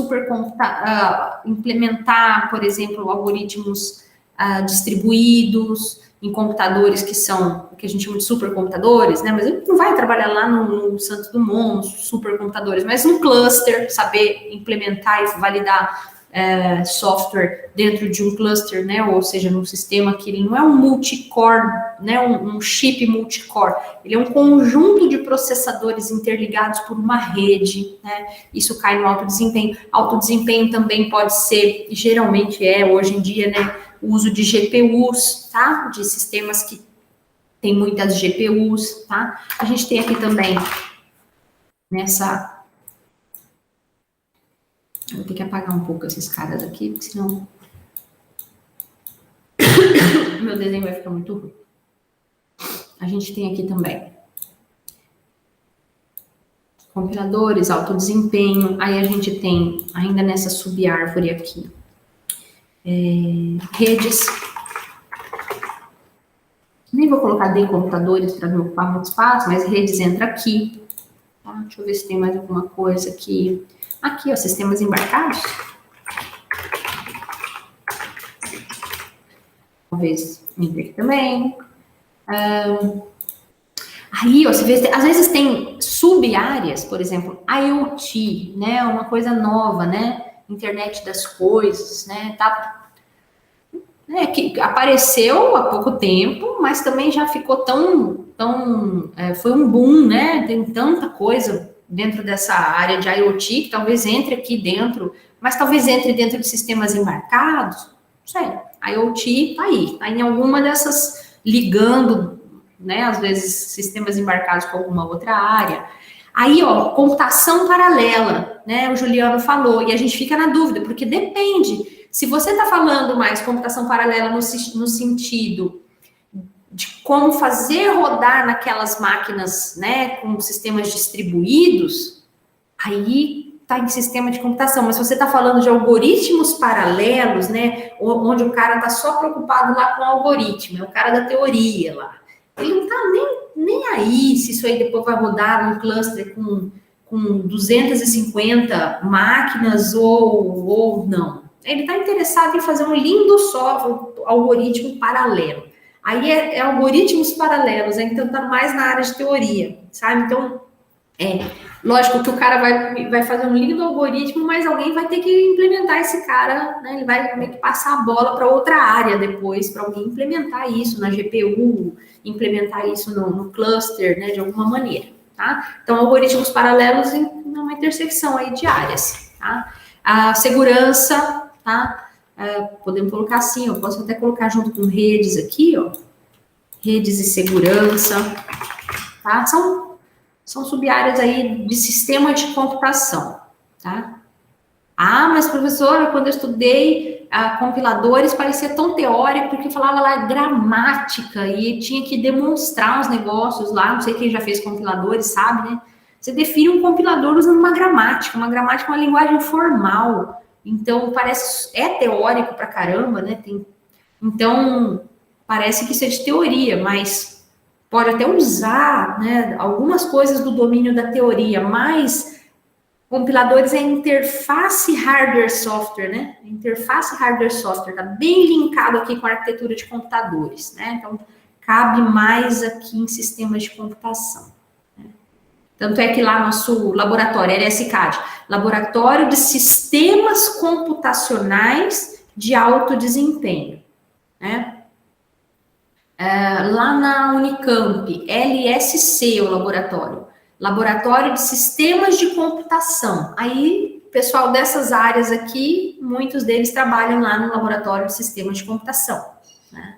implementar, por exemplo, algoritmos distribuídos em computadores que são o que a gente chama de supercomputadores, né? Mas a gente não vai trabalhar lá no Santos Dumont, nos supercomputadores, mas no cluster, saber implementar e validar software dentro de um cluster, né? Ou seja, num sistema que ele não é um multicore, né? Um chip multicore. Ele é um conjunto de processadores interligados por uma rede, né? Isso cai no alto desempenho. Alto desempenho também pode ser, geralmente hoje em dia, né? O uso de GPUs, tá? De sistemas que tem muitas GPUs, tá? A gente tem aqui também nessa... Vou ter que apagar um pouco esses caras aqui, porque senão meu desenho vai ficar muito ruim. A gente tem aqui também compiladores, alto desempenho. Aí a gente tem, ainda nessa subárvore aqui, redes. Nem vou colocar de computadores para não ocupar muito espaço, mas redes entra aqui. Tá? Deixa eu ver se tem mais alguma coisa aqui. Aqui, ó, sistemas embarcados. Talvez entre aqui também. Aí, ó, você vê, às vezes tem sub-áreas, por exemplo, IoT, né? Uma coisa nova, né? Internet das coisas, né? Tá, né? Que apareceu há pouco tempo, mas também já ficou foi um boom, né? Tem tanta coisa dentro dessa área de IoT, que talvez entre aqui dentro, mas talvez entre dentro de sistemas embarcados, não sei, IoT tá em alguma dessas, ligando, né, às vezes, sistemas embarcados com alguma outra área. Aí, ó, computação paralela, né, o Juliano falou, e a gente fica na dúvida, porque depende, se você está falando mais computação paralela no sentido de como fazer rodar naquelas máquinas, né, com sistemas distribuídos, aí está em sistema de computação. Mas se você está falando de algoritmos paralelos, né, onde o cara está só preocupado lá com o algoritmo, é o cara da teoria lá. Ele não está nem aí se isso aí depois vai rodar num cluster com 250 máquinas ou não. Ele está interessado em fazer um lindo software, algoritmo paralelo. Aí é algoritmos paralelos, então tá mais na área de teoria, sabe? Então, lógico que o cara vai fazer um lindo algoritmo, mas alguém vai ter que implementar esse cara, né? Ele vai meio que passar a bola para outra área depois, para alguém implementar isso na GPU, implementar isso no cluster, né? De alguma maneira, tá? Então, algoritmos paralelos em uma intersecção aí de áreas, tá? A segurança, tá? Podemos colocar assim, eu posso até colocar junto com redes aqui, ó, redes e segurança, tá? São sub-áreas aí de sistema de computação, tá? Ah, mas professora, quando eu estudei compiladores, parecia tão teórico, porque falava lá gramática e tinha que demonstrar os negócios lá, não sei quem já fez compiladores, sabe, né? Você define um compilador usando uma gramática é uma linguagem formal. Então, é teórico pra caramba, né? Então, parece que isso é de teoria, mas pode até usar, né, algumas coisas do domínio da teoria, mas compiladores é interface hardware-software, né? Interface hardware-software, tá bem linkado aqui com a arquitetura de computadores, né? Então, cabe mais aqui em sistemas de computação. Tanto é que lá nosso laboratório, LSCAD, Laboratório de Sistemas Computacionais de Alto Desempenho, né? Lá na Unicamp, LSC, o laboratório, Laboratório de Sistemas de Computação. Aí, pessoal dessas áreas aqui, muitos deles trabalham lá no Laboratório de Sistemas de Computação, né?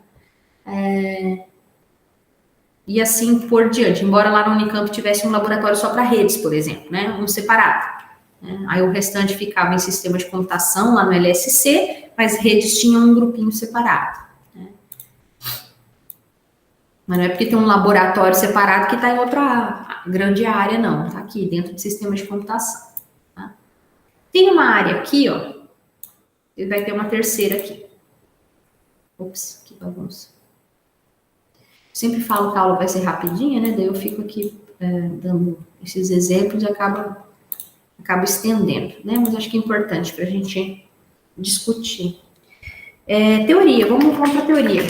E assim por diante, embora lá no Unicamp tivesse um laboratório só para redes, por exemplo, né, um separado. Né? Aí o restante ficava em sistema de computação, lá no LSC, mas redes tinham um grupinho separado. Né? Mas não é porque tem um laboratório separado que está em outra grande área, não. Está aqui, dentro de sistema de computação. Tá? Tem uma área aqui, ó, e vai ter uma terceira aqui. Ops, que bagunça. Sempre falo que a aula vai ser rapidinha, né? Daí eu fico aqui dando esses exemplos e acabo estendendo, né? Mas acho que é importante para a gente discutir. Teoria, vamos para a teoria.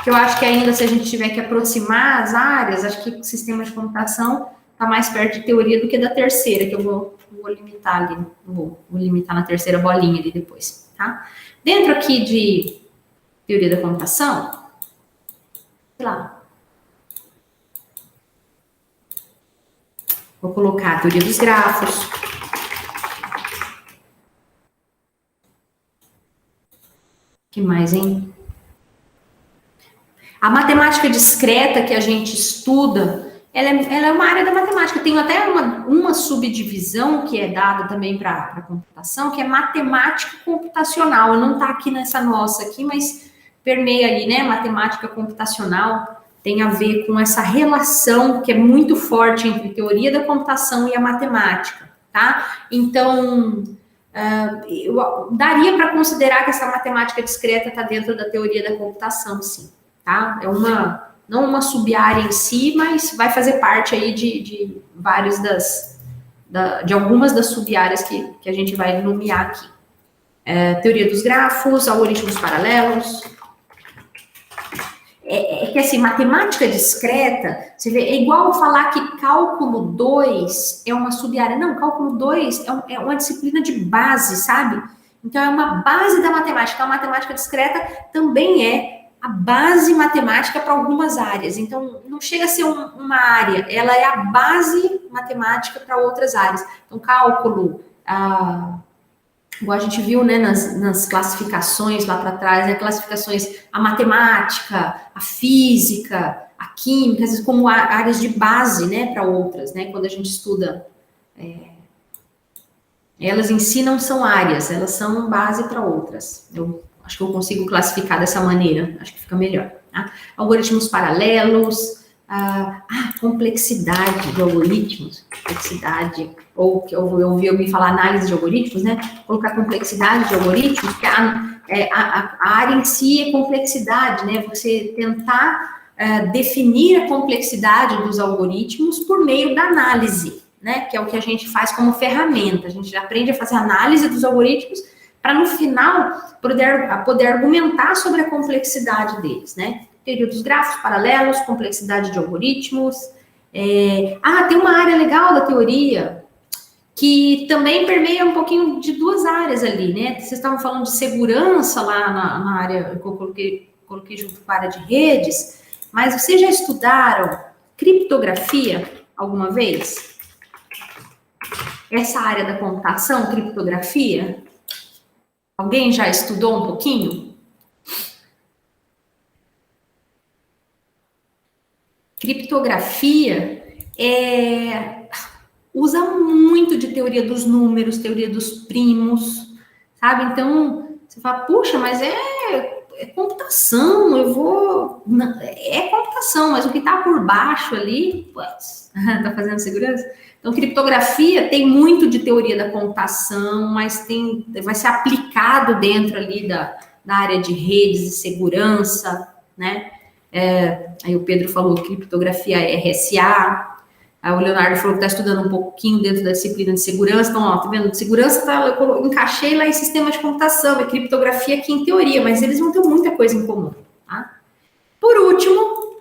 Eu acho que ainda, se a gente tiver que aproximar as áreas, acho que o sistema de computação tá mais perto de teoria do que da terceira, que eu vou limitar ali, vou limitar na terceira bolinha ali depois, tá? Dentro aqui de teoria da computação, sei lá, vou colocar a teoria dos grafos. Que mais, hein? A matemática discreta que a gente estuda, ela é uma área da matemática. Tem até uma subdivisão que é dada também para a computação, que é matemática computacional. Não está aqui nessa nossa aqui, mas permeia ali, né? Matemática computacional tem a ver com essa relação que é muito forte entre teoria da computação e a matemática, tá? Então, daria para considerar que essa matemática discreta está dentro da teoria da computação, sim, tá? Não uma sub-área em si, mas vai fazer parte aí de várias de algumas das sub-áreas que a gente vai nomear aqui. Teoria dos grafos, algoritmos paralelos. É que, assim, matemática discreta, você vê, é igual falar que cálculo 2 é uma sub-área. Não, cálculo 2 é uma disciplina de base, sabe? Então, é uma base da matemática. Então, a matemática discreta também é a base matemática para algumas áreas. Então, não chega a ser uma área, ela é a base matemática para outras áreas. Então, cálculo, igual a gente viu, né, nas classificações lá para trás, né, classificações, a matemática, a física, a química, às vezes como áreas de base, né, para outras, né, quando a gente estuda, elas em si não são áreas, elas são base para outras. Eu acho que eu consigo classificar dessa maneira, acho que fica melhor, tá? Algoritmos paralelos, complexidade de algoritmos, complexidade, ou que eu ouvi alguém falar análise de algoritmos, né? Colocar complexidade de algoritmos, porque a área em si é complexidade, né? Você tentar definir a complexidade dos algoritmos por meio da análise, né? Que é o que a gente faz como ferramenta. A gente aprende a fazer análise dos algoritmos para, no final, poder argumentar sobre a complexidade deles, né? Teoria dos grafos paralelos, complexidade de algoritmos. Tem uma área legal da teoria que também permeia um pouquinho de duas áreas ali, né? Vocês estavam falando de segurança lá na área que eu coloquei junto com a área de redes, mas vocês já estudaram criptografia alguma vez? Essa área da computação, criptografia? Alguém já estudou um pouquinho? Criptografia usa muito de teoria dos números, teoria dos primos, sabe? Então, você fala, puxa, mas é computação, é computação, mas o que está por baixo ali, tá fazendo segurança? Então, criptografia tem muito de teoria da computação, mas vai ser aplicado dentro ali da área de redes e segurança, né? Aí o Pedro falou criptografia RSA, aí o Leonardo falou que está estudando um pouquinho dentro da disciplina de segurança. Então, ó, tá vendo? De segurança eu encaixei lá em sistema de computação, e criptografia aqui em teoria, mas eles vão ter muita coisa em comum, tá? Por último,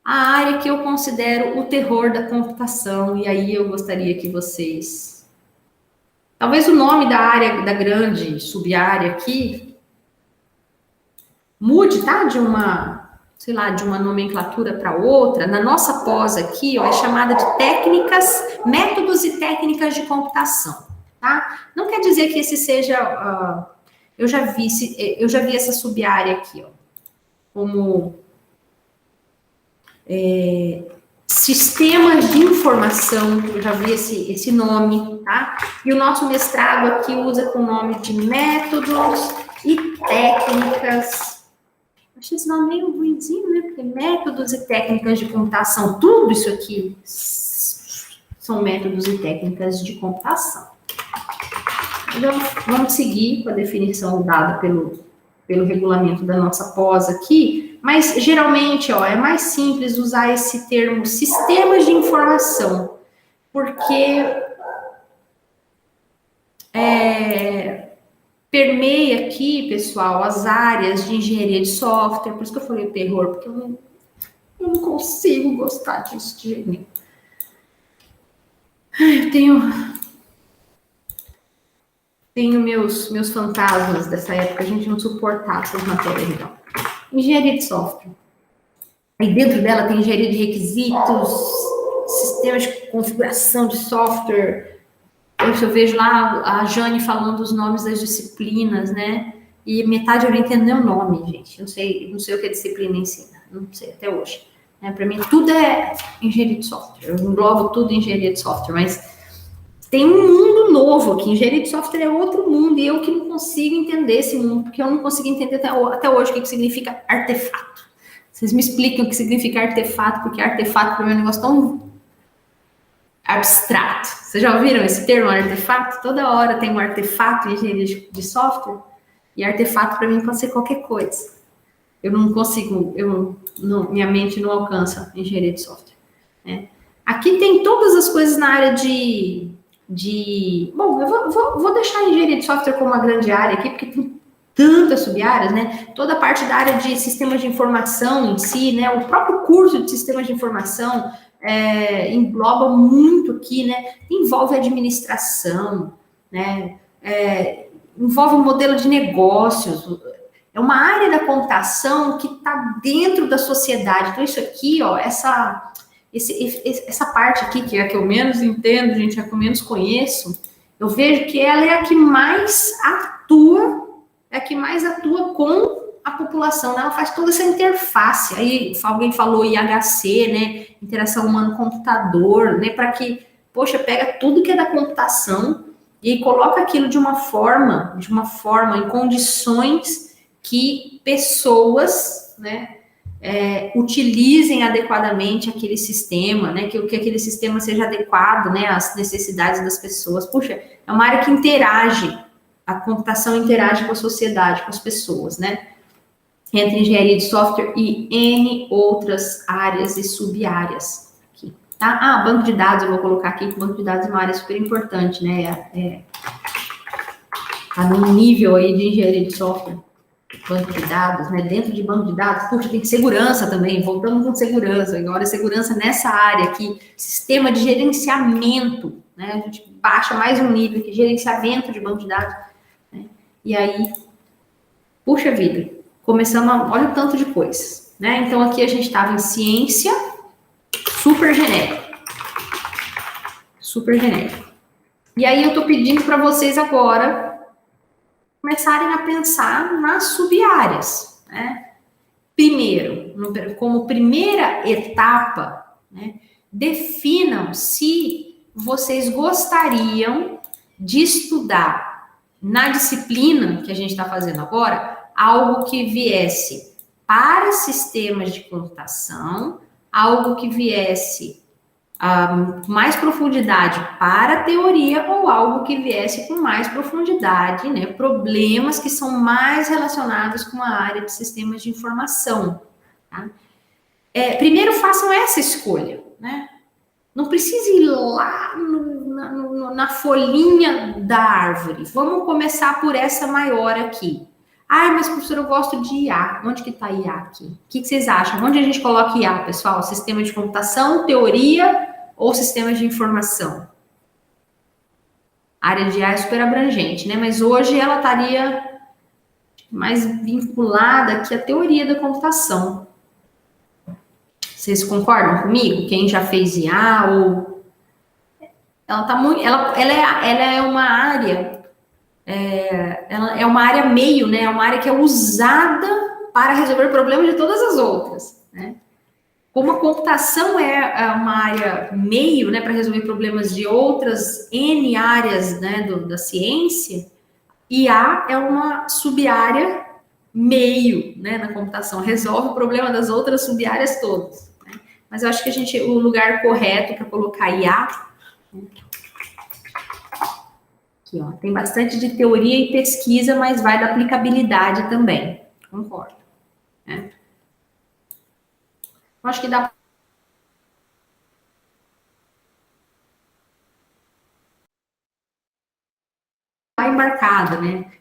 a área que eu considero o terror da computação, e aí eu gostaria que vocês... Talvez o nome da área, da grande sub-área aqui, mude, tá? De uma nomenclatura para outra. Na nossa pós aqui, ó, é chamada de métodos e técnicas de computação, tá? Não quer dizer que esse seja... eu já vi essa sub-área aqui, ó, como sistemas de informação, eu já vi esse nome, tá? E o nosso mestrado aqui usa com o nome de métodos e técnicas. Achei esse nome meio ruimzinho, né? Porque métodos e técnicas de computação, tudo isso aqui são métodos e técnicas de computação. Então, vamos seguir com a definição dada pelo regulamento da nossa pós aqui, mas geralmente, ó, é mais simples usar esse termo sistemas de informação, porque permeia aqui, pessoal, as áreas de engenharia de software, por isso que eu falei o terror, porque Eu não consigo gostar disso de jeito nenhum. Eu tenho meus fantasmas dessa época, a gente não suportava essas matérias, então. Engenharia de software. Aí dentro dela tem engenharia de requisitos, sistemas de configuração de software. Eu vejo lá a Jane falando os nomes das disciplinas, né? E metade eu não entendo nem o nome, gente. Não sei o que a disciplina ensina. Não sei até hoje. Para mim, tudo é engenharia de software. Eu englobo tudo em engenharia de software, mas tem um mundo novo aqui. Engenharia de software é outro mundo. E eu que não consigo entender esse mundo, porque eu não consigo entender até hoje o que significa artefato. Vocês me explicam o que significa artefato, porque artefato para mim é um negócio tão abstrato. Vocês já ouviram esse termo, artefato? Toda hora tem um artefato em engenharia de software, e artefato para mim pode ser qualquer coisa. Eu não consigo, minha mente não alcança engenharia de software. Né? Aqui tem todas as coisas na área bom, eu vou deixar a engenharia de software como uma grande área aqui, porque tem tantas sub-áreas, né? Toda a parte da área de sistemas de informação em si, né? O próprio curso de sistemas de informação engloba muito aqui, né? Envolve administração, né? Envolve modelo de negócios. É uma área da computação que está dentro da sociedade. Então, isso aqui, ó, essa parte aqui, que é a que eu menos entendo, gente, é a que eu menos conheço, eu vejo que ela é a que mais atua com a população, né? Ela faz toda essa interface. Aí alguém falou IHC, né? Interação humano-computador, né? Para que, poxa, pega tudo que é da computação e coloca aquilo de uma forma, em condições que pessoas, né? Utilizem adequadamente aquele sistema, né? Que aquele sistema seja adequado, né? Às necessidades das pessoas. Puxa, é uma área que interage. A computação interage com a sociedade, com as pessoas, né? Entre engenharia de software e N outras áreas e sub-áreas. Aqui, tá? Banco de dados, eu vou colocar aqui, que banco de dados é uma área super importante, né? Tá num nível aí de engenharia de software, banco de dados, né? Dentro de banco de dados, puxa, tem segurança também, voltamos com segurança, agora segurança nessa área aqui, sistema de gerenciamento, né? A gente baixa mais um nível aqui, gerenciamento de banco de dados, né? E aí, puxa vida, começamos olha o tanto de coisas, né? Então aqui a gente estava em ciência, super genérico. Super genérico. E aí eu tô pedindo para vocês agora começarem a pensar nas sub-áreas, né? Primeiro, como primeira etapa, né, definam se vocês gostariam de estudar na disciplina que a gente está fazendo agora, algo que viesse para sistemas de computação, algo que viesse mais profundidade para a teoria ou algo que viesse com mais profundidade, né? Problemas que são mais relacionados com a área de sistemas de informação. Tá? Primeiro façam essa escolha, né? Não precisa ir lá na folhinha da árvore. Vamos começar por essa maior aqui. Mas professor, eu gosto de IA. Onde que está IA aqui? O que vocês acham? Onde a gente coloca IA, pessoal? Sistema de computação, teoria ou sistemas de informação? A área de IA é super abrangente, né? Mas hoje ela estaria mais vinculada aqui à teoria da computação. Vocês concordam comigo? Quem já fez IA ou ela tá muito, ela é uma área, ela é uma área meio, né? É uma área que é usada para resolver problemas de todas as outras, né? Como a computação é uma área meio, né, para resolver problemas de outras N áreas, né, da ciência, IA é uma sub-área meio, né, na computação, resolve o problema das outras sub-áreas todas. Né? Mas eu acho que o lugar correto para colocar IA, aqui, ó, tem bastante de teoria e pesquisa, mas vai da aplicabilidade também, concordo. Né? Eu acho que dá embarcada, né?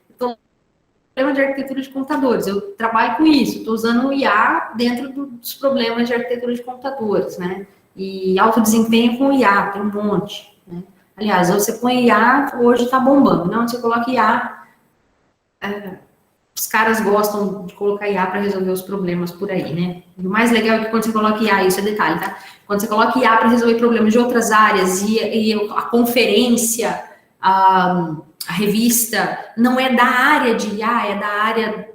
problema de arquitetura de computadores. Eu trabalho com isso, estou usando o IA dentro dos problemas de arquitetura de computadores, né? E alto desempenho com o IA, tem um monte, né? Aliás, você põe IA, hoje está bombando. Não, você coloca IA, os caras gostam de colocar IA para resolver os problemas por aí, né? E o mais legal é que quando você coloca IA, isso é detalhe, tá? Quando você coloca IA para resolver problemas de outras áreas e a conferência, a revista, não é da área de IA, é da área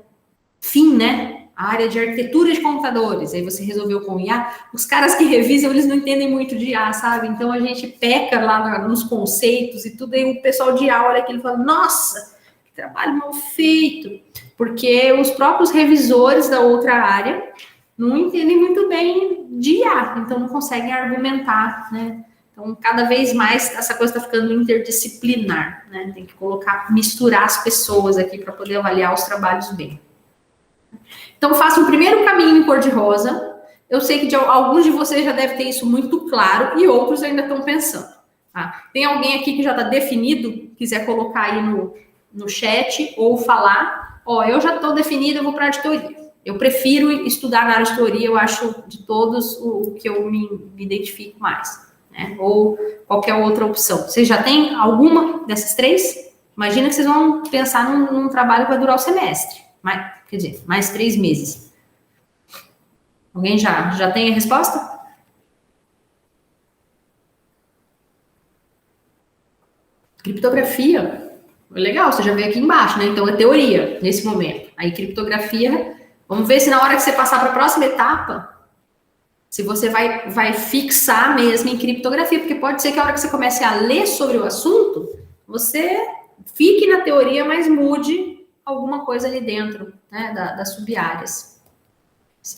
fim, né? A área de arquitetura de computadores. Aí você resolveu com IA. Os caras que revisam, eles não entendem muito de IA, sabe? Então a gente peca lá nos conceitos e tudo, e o pessoal de IA olha aquilo e fala, nossa, que trabalho mal feito. Porque os próprios revisores da outra área não entendem muito bem de IA, então não conseguem argumentar, né? Então, cada vez mais, essa coisa está ficando interdisciplinar, né? Tem que misturar as pessoas aqui para poder avaliar os trabalhos bem. Então, faça um primeiro caminho em cor-de-rosa. Eu sei que alguns de vocês já devem ter isso muito claro e outros ainda estão pensando. Tá? Tem alguém aqui que já está definido, quiser colocar aí no chat ou falar, ó, eu já estou definido, eu vou para a auditoria. Eu prefiro estudar na área de teoria, eu acho de todos o que eu me identifico mais, né? Ou qualquer outra opção. Vocês já têm alguma dessas três? Imagina que vocês vão pensar num trabalho que vai durar o semestre, quer dizer, mais 3 meses. Alguém já tem a resposta? Criptografia. Legal, você já veio aqui embaixo, né? Então é teoria, nesse momento. Aí criptografia, vamos ver se na hora que você passar para a próxima etapa, se você vai fixar mesmo em criptografia, porque pode ser que a hora que você comece a ler sobre o assunto, você fique na teoria, mas mude alguma coisa ali dentro, né, das sub-áreas.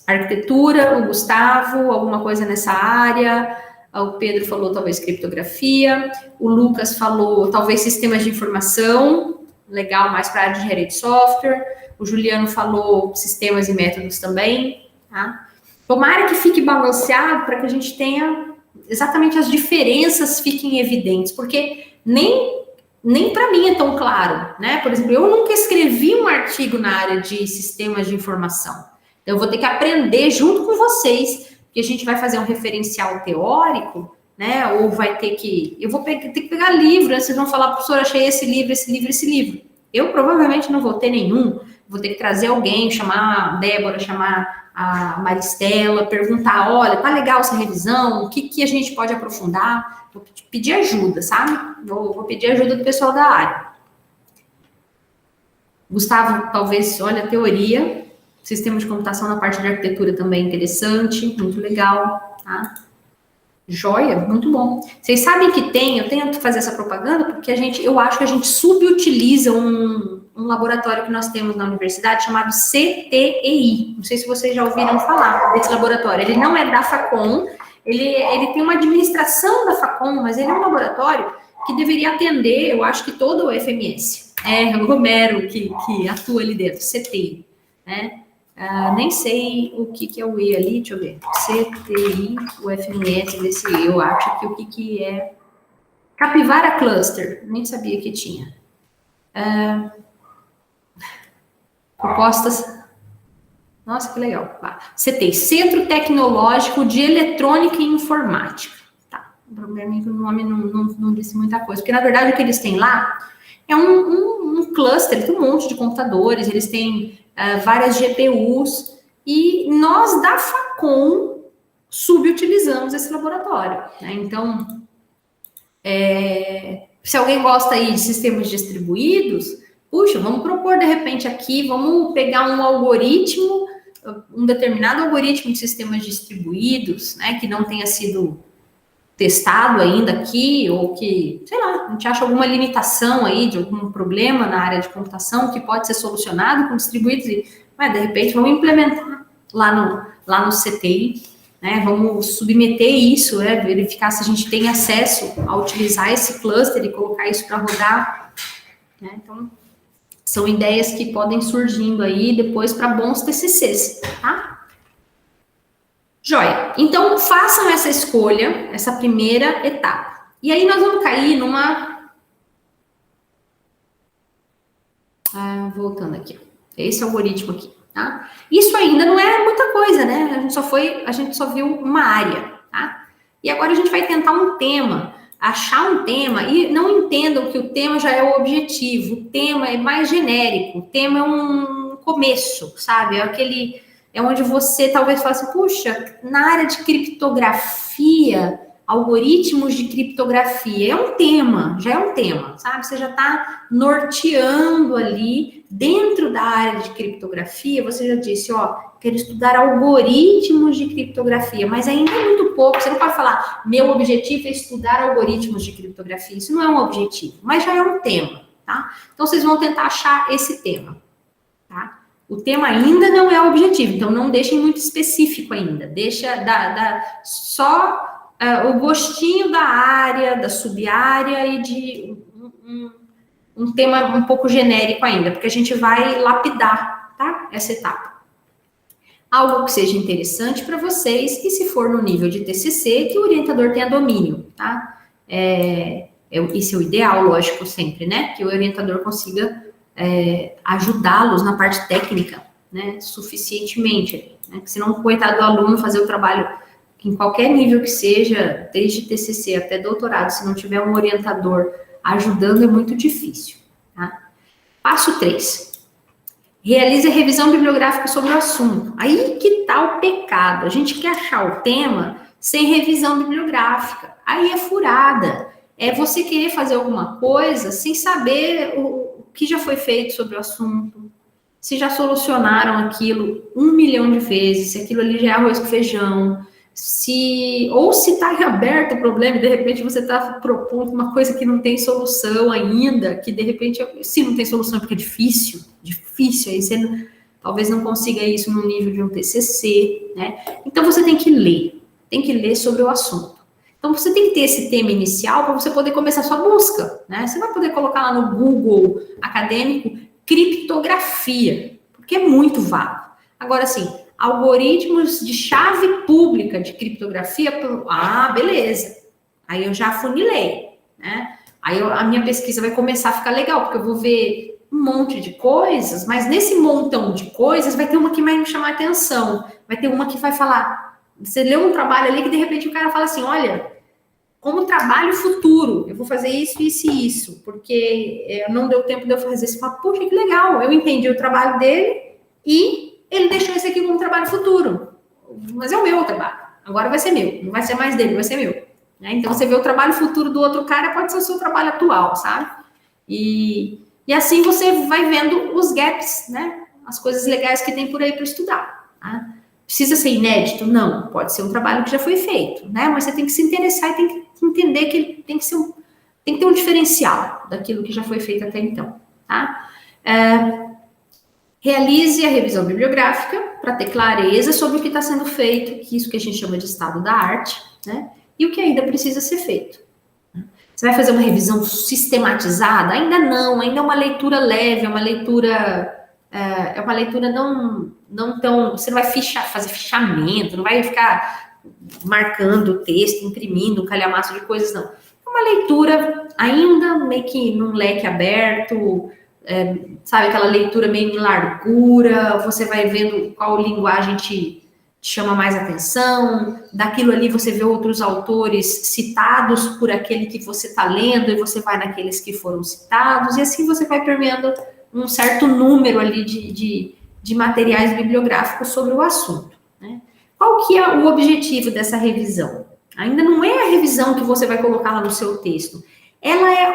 Arquitetura, o Gustavo, alguma coisa nessa área, o Pedro falou talvez criptografia, o Lucas falou talvez sistemas de informação, legal, mais para a área de engenharia de software, o Juliano falou sistemas e métodos também, tá? Tomara que fique balanceado para que a gente tenha exatamente as diferenças fiquem evidentes, porque nem para mim é tão claro, né? Por exemplo, eu nunca escrevi um artigo na área de sistemas de informação. Então, eu vou ter que aprender junto com vocês, que a gente vai fazer um referencial teórico, né? Ou vai ter que... Eu vou ter que pegar livro, né? Vocês vão falar, professor, achei esse livro, esse livro, esse livro. Eu provavelmente não vou ter nenhum, vou ter que trazer alguém, chamar a Débora, chamar a Maristela, perguntar, olha, tá legal essa revisão, o que a gente pode aprofundar? Vou pedir ajuda, sabe? Vou pedir ajuda do pessoal da área. Gustavo, talvez, olha, teoria, sistema de computação na parte de arquitetura também é interessante, muito legal, tá? Joia, muito bom. Vocês sabem que eu tenho que fazer essa propaganda porque eu acho que a gente subutiliza um laboratório que nós temos na universidade chamado CTEI. Não sei se vocês já ouviram falar desse laboratório. Ele não é da Facom, ele tem uma administração da Facom, mas ele é um laboratório que deveria atender, eu acho que todo o FMS. É o Romero que atua ali dentro, CTEI, né? Nem sei o que é o E ali, deixa eu ver. CTI, o FMS desse E, eu acho que o que é. Capivara Cluster, nem sabia que tinha. Propostas. Nossa, que legal. CTI, Centro Tecnológico de Eletrônica e Informática. Tá, o problema é que o nome não disse muita coisa, porque na verdade o que eles têm lá é um cluster, tem um monte de computadores, eles têm várias GPUs, e nós da Facom subutilizamos esse laboratório, né? Então, se alguém gosta aí de sistemas distribuídos, puxa, vamos propor de repente aqui, vamos pegar um determinado algoritmo de sistemas distribuídos, né, que não tenha sido testado ainda aqui, ou que, sei lá, a gente acha alguma limitação aí de algum problema na área de computação que pode ser solucionado com distribuídos e, de repente, vamos implementar lá no CTI, né? Vamos submeter isso, verificar se a gente tem acesso a utilizar esse cluster e colocar isso para rodar, né? Então, são ideias que podem surgindo aí depois para bons TCCs, tá? Joia. Então, façam essa escolha, essa primeira etapa. E aí nós vamos cair numa... voltando aqui. Esse algoritmo aqui, tá? Isso ainda não é muita coisa, né? A gente só viu uma área, tá? E agora a gente vai tentar um tema, achar um tema, e não entendam que o tema já é o objetivo, o tema é mais genérico, o tema é um começo, sabe? É onde você talvez fale assim, puxa, na área de criptografia, algoritmos de criptografia, é um tema, já é um tema, sabe? Você já está norteando ali, dentro da área de criptografia, você já disse, ó, quero estudar algoritmos de criptografia, mas ainda é muito pouco, você não pode falar, meu objetivo é estudar algoritmos de criptografia, isso não é um objetivo, mas já é um tema, tá? Então, vocês vão tentar achar esse tema, tá? O tema ainda não é o objetivo, então não deixem muito específico ainda, deixa só o gostinho da área, da sub-área e de um tema um pouco genérico ainda, porque a gente vai lapidar, tá? Essa etapa. Algo que seja interessante para vocês, e se for no nível de TCC, que o orientador tenha domínio, tá? Esse é o ideal, lógico, sempre, né? Que o orientador consiga ajudá-los na parte técnica, né? Suficientemente, né? Porque senão, coitado do aluno fazer o trabalho em qualquer nível que seja, desde TCC até doutorado, se não tiver um orientador ajudando, é muito difícil, tá? Passo 3. Realize a revisão bibliográfica sobre o assunto. Aí que tá o pecado. A gente quer achar o tema sem revisão bibliográfica. Aí é furada. É você querer fazer alguma coisa sem saber o que já foi feito sobre o assunto, se já solucionaram aquilo 1 milhão de vezes, se aquilo ali já é arroz com feijão, ou se está em aberto o problema e de repente você está propondo uma coisa que não tem solução ainda, que de repente, se não tem solução é porque é difícil, aí você talvez não consiga isso no nível de um TCC, né? Então você tem que ler sobre o assunto. Então você tem que ter esse tema inicial para você poder começar a sua busca, né? Você vai poder colocar lá no Google acadêmico criptografia, porque é muito vago. Agora, assim, algoritmos de chave pública de criptografia, beleza. Aí eu já afunilei, né? Aí a minha pesquisa vai começar a ficar legal, porque eu vou ver um monte de coisas, mas nesse montão de coisas vai ter uma que vai me chamar a atenção, vai ter uma que vai falar, você leu um trabalho ali que de repente o cara fala assim, olha, como trabalho futuro, eu vou fazer isso, isso e isso, porque não deu tempo de eu fazer isso. Fala, poxa, que legal, eu entendi o trabalho dele e ele deixou esse aqui como trabalho futuro. Mas é o meu trabalho, agora vai ser meu, não vai ser mais dele, vai ser meu. Então, você vê o trabalho futuro do outro cara, pode ser o seu trabalho atual, sabe? E assim você vai vendo os gaps, né? As coisas legais que tem por aí para estudar, tá? Precisa ser inédito? Não, pode ser um trabalho que já foi feito, né? Mas você tem que se interessar e tem que entender que ele tem que ter um diferencial daquilo que já foi feito até então, tá? Realize a revisão bibliográfica para ter clareza sobre o que está sendo feito, que isso que a gente chama de estado da arte, né? E o que ainda precisa ser feito. Você vai fazer uma revisão sistematizada? Ainda não, ainda é uma leitura leve, é uma leitura não tão... Você não vai fazer fichamento, não vai ficar marcando o texto, imprimindo um calhamaço de coisas, não. É uma leitura ainda meio que num leque aberto, sabe, aquela leitura meio em largura, você vai vendo qual linguagem te chama mais atenção, daquilo ali você vê outros autores citados por aquele que você está lendo, e você vai naqueles que foram citados, e assim você vai permeando um certo número ali de materiais bibliográficos sobre o assunto, né? Qual que é o objetivo dessa revisão? Ainda não é a revisão que você vai colocar lá no seu texto.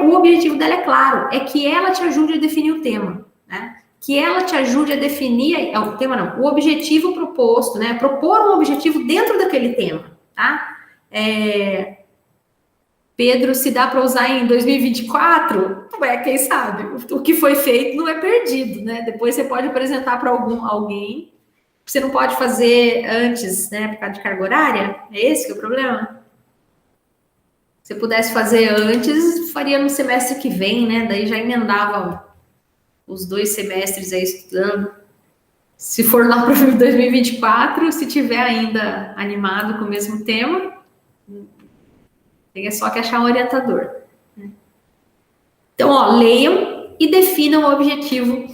O objetivo dela é claro, é que ela te ajude a definir o tema, né? Que ela te ajude a definir, o tema não, o objetivo proposto, né? Propor um objetivo dentro daquele tema, tá? Pedro, se dá para usar em 2024, quem sabe? O que foi feito não é perdido, né? Depois você pode apresentar para alguém, você não pode fazer antes, né? Por causa de carga horária, é esse que é o problema? Se pudesse fazer antes, faria no semestre que vem, né? Daí já emendava os 2 semestres aí estudando. Se for lá para 2024, se tiver ainda animado com o mesmo tema, tem só que achar um orientador. Então, leiam e definam o objetivo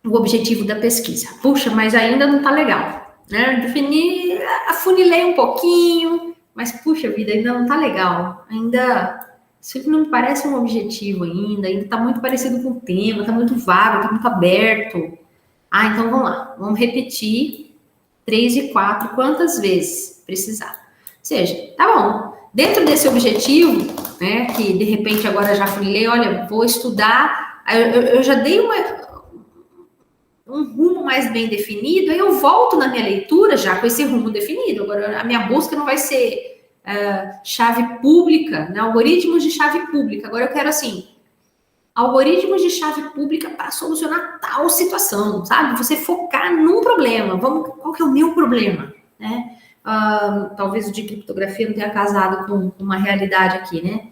o objetivo da pesquisa. Puxa, mas ainda não tá legal, né? Definir, afunilei um pouquinho, mas puxa vida, ainda não tá legal. Ainda, isso aqui não me parece um objetivo ainda tá muito parecido com o tema, tá muito vago, tá muito aberto. Ah, então vamos lá, vamos repetir 3 e 4 quantas vezes precisar. Ou seja, tá bom, dentro desse objetivo, né, que de repente agora já funilei, olha, vou estudar, eu já dei um rumo mais bem definido, aí eu volto na minha leitura já com esse rumo definido. Agora, a minha busca não vai ser chave pública, né? Algoritmos de chave pública. Agora eu quero, assim, algoritmos de chave pública para solucionar tal situação, sabe? Você focar num problema. Qual que é o meu problema, né? Talvez o de criptografia não tenha casado com uma realidade aqui, né?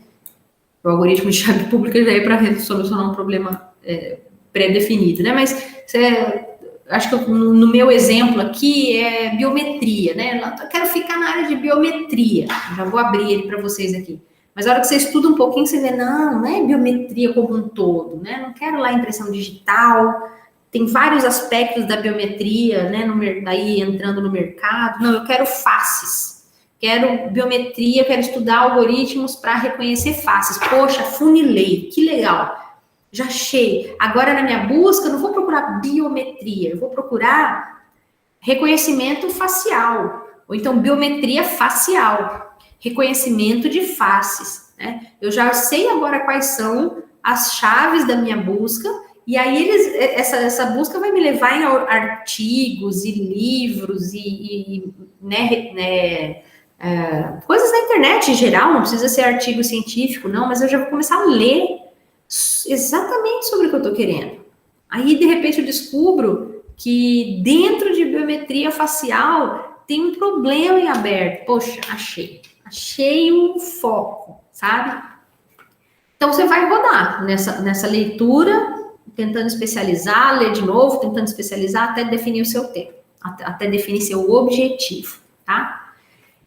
O algoritmo de chave pública já é para solucionar um problema pré-definido, né? Mas acho que no meu exemplo aqui é biometria, né? Eu quero ficar na área de biometria. Já vou abrir ele para vocês aqui. Mas a hora que você estuda um pouquinho, você vê, não é biometria como um todo, né? Não quero lá impressão digital. Tem vários aspectos da biometria, né? Daí entrando no mercado. Não, eu quero faces. Quero biometria, quero estudar algoritmos para reconhecer faces. Poxa, funilei, que legal. Já achei. Agora, na minha busca, eu não vou procurar biometria, eu vou procurar reconhecimento facial, ou então biometria facial, reconhecimento de faces, né? Eu já sei agora quais são as chaves da minha busca, e aí essa busca vai me levar em artigos e livros coisas da internet em geral, não precisa ser artigo científico, não, mas eu já vou começar a ler exatamente sobre o que eu estou querendo. Aí, de repente, eu descubro que dentro de biometria facial tem um problema em aberto. Poxa, achei um foco, sabe? Então, você vai rodar nessa leitura, tentando especializar, ler de novo, tentando especializar, até definir o seu tema, até definir seu objetivo, tá?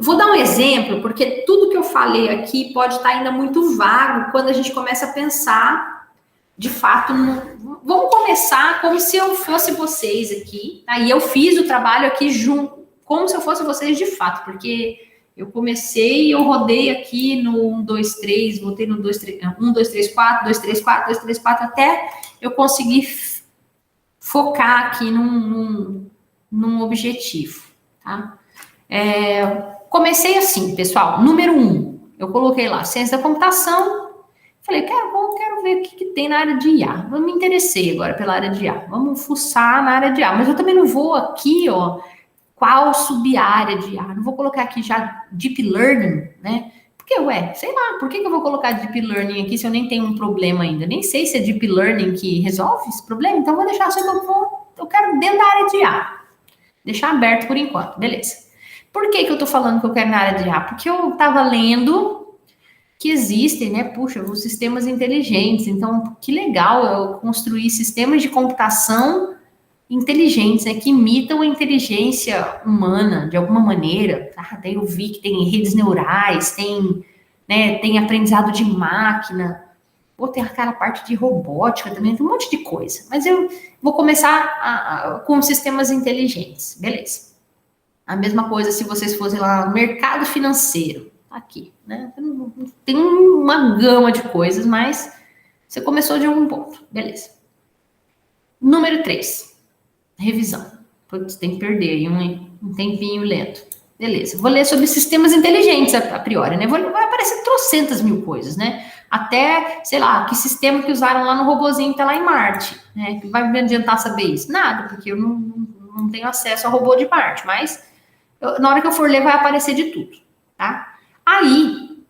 Vou dar um exemplo, porque tudo que eu falei aqui pode estar ainda muito vago quando a gente começa a pensar, de fato, vamos começar como se eu fosse vocês aqui, tá? E eu fiz o trabalho aqui junto, como se eu fosse vocês de fato, porque eu comecei, eu rodei aqui no 1, 2, 3, voltei no 2, 3, 1, 2, 3, 4, 2, 3, 4, 2, 3, 4, até eu conseguir focar aqui num objetivo, tá? Comecei assim, pessoal. Número 1, eu coloquei lá, ciência da computação. Falei, quero ver o que tem na área de IA. Eu me interessei agora pela área de IA. Vamos fuçar na área de IA. Mas eu também não vou aqui, qual sub-área de IA. Não vou colocar aqui já Deep Learning, né? Porque, sei lá, por que eu vou colocar Deep Learning aqui se eu nem tenho um problema ainda? Nem sei se é Deep Learning que resolve esse problema. Então, vou deixar só que eu quero dentro da área de IA. Deixar aberto por enquanto, beleza. Por que eu tô falando que eu quero na área de IA? Porque eu tava lendo que existem, né, os sistemas inteligentes. Então, que legal eu construir sistemas de computação inteligentes, né, que imitam a inteligência humana de alguma maneira. Daí eu vi que tem redes neurais, tem aprendizado de máquina, tem aquela parte de robótica também, tem um monte de coisa. Mas eu vou começar com sistemas inteligentes, beleza. A mesma coisa se vocês fossem lá no mercado financeiro, aqui, né? Tem uma gama de coisas, mas você começou de algum ponto, beleza. Número 3, revisão. Putz, tem que perder aí um tempinho lento. Beleza, vou ler sobre sistemas inteligentes a priori, né? Vai aparecer trocentas mil coisas, né? Até, sei lá, que sistema que usaram lá no robozinho que tá lá em Marte, né? Que vai me adiantar saber isso? Nada, porque eu não tenho acesso ao robô de Marte, mas na hora que eu for ler vai aparecer de tudo, tá? Aí,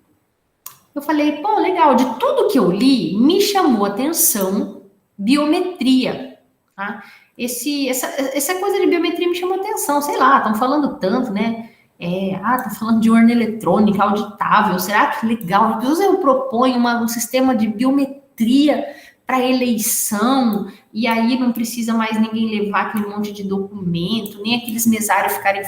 eu falei, legal, de tudo que eu li, me chamou a atenção biometria, tá? Essa coisa de biometria me chamou a atenção, sei lá, estão falando tanto, né? Estão falando de urna eletrônica, auditável, será que legal? Depois eu proponho um sistema de biometria para eleição, e aí não precisa mais ninguém levar aquele monte de documento, nem aqueles mesários ficarem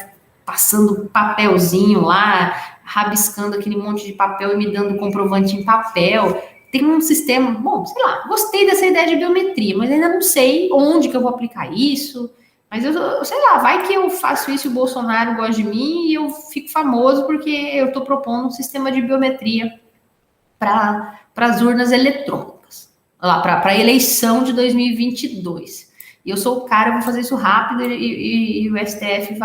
passando papelzinho lá, rabiscando aquele monte de papel e me dando comprovante em papel. tem um sistema, bom, sei lá, gostei dessa ideia de biometria, mas ainda não sei onde que eu vou aplicar isso. Mas eu sei lá, vai que eu faço isso e o Bolsonaro gosta de mim e eu fico famoso porque eu estou propondo um sistema de biometria para as urnas eletrônicas, para a eleição de 2022. E eu sou o cara, vou fazer isso rápido e o STF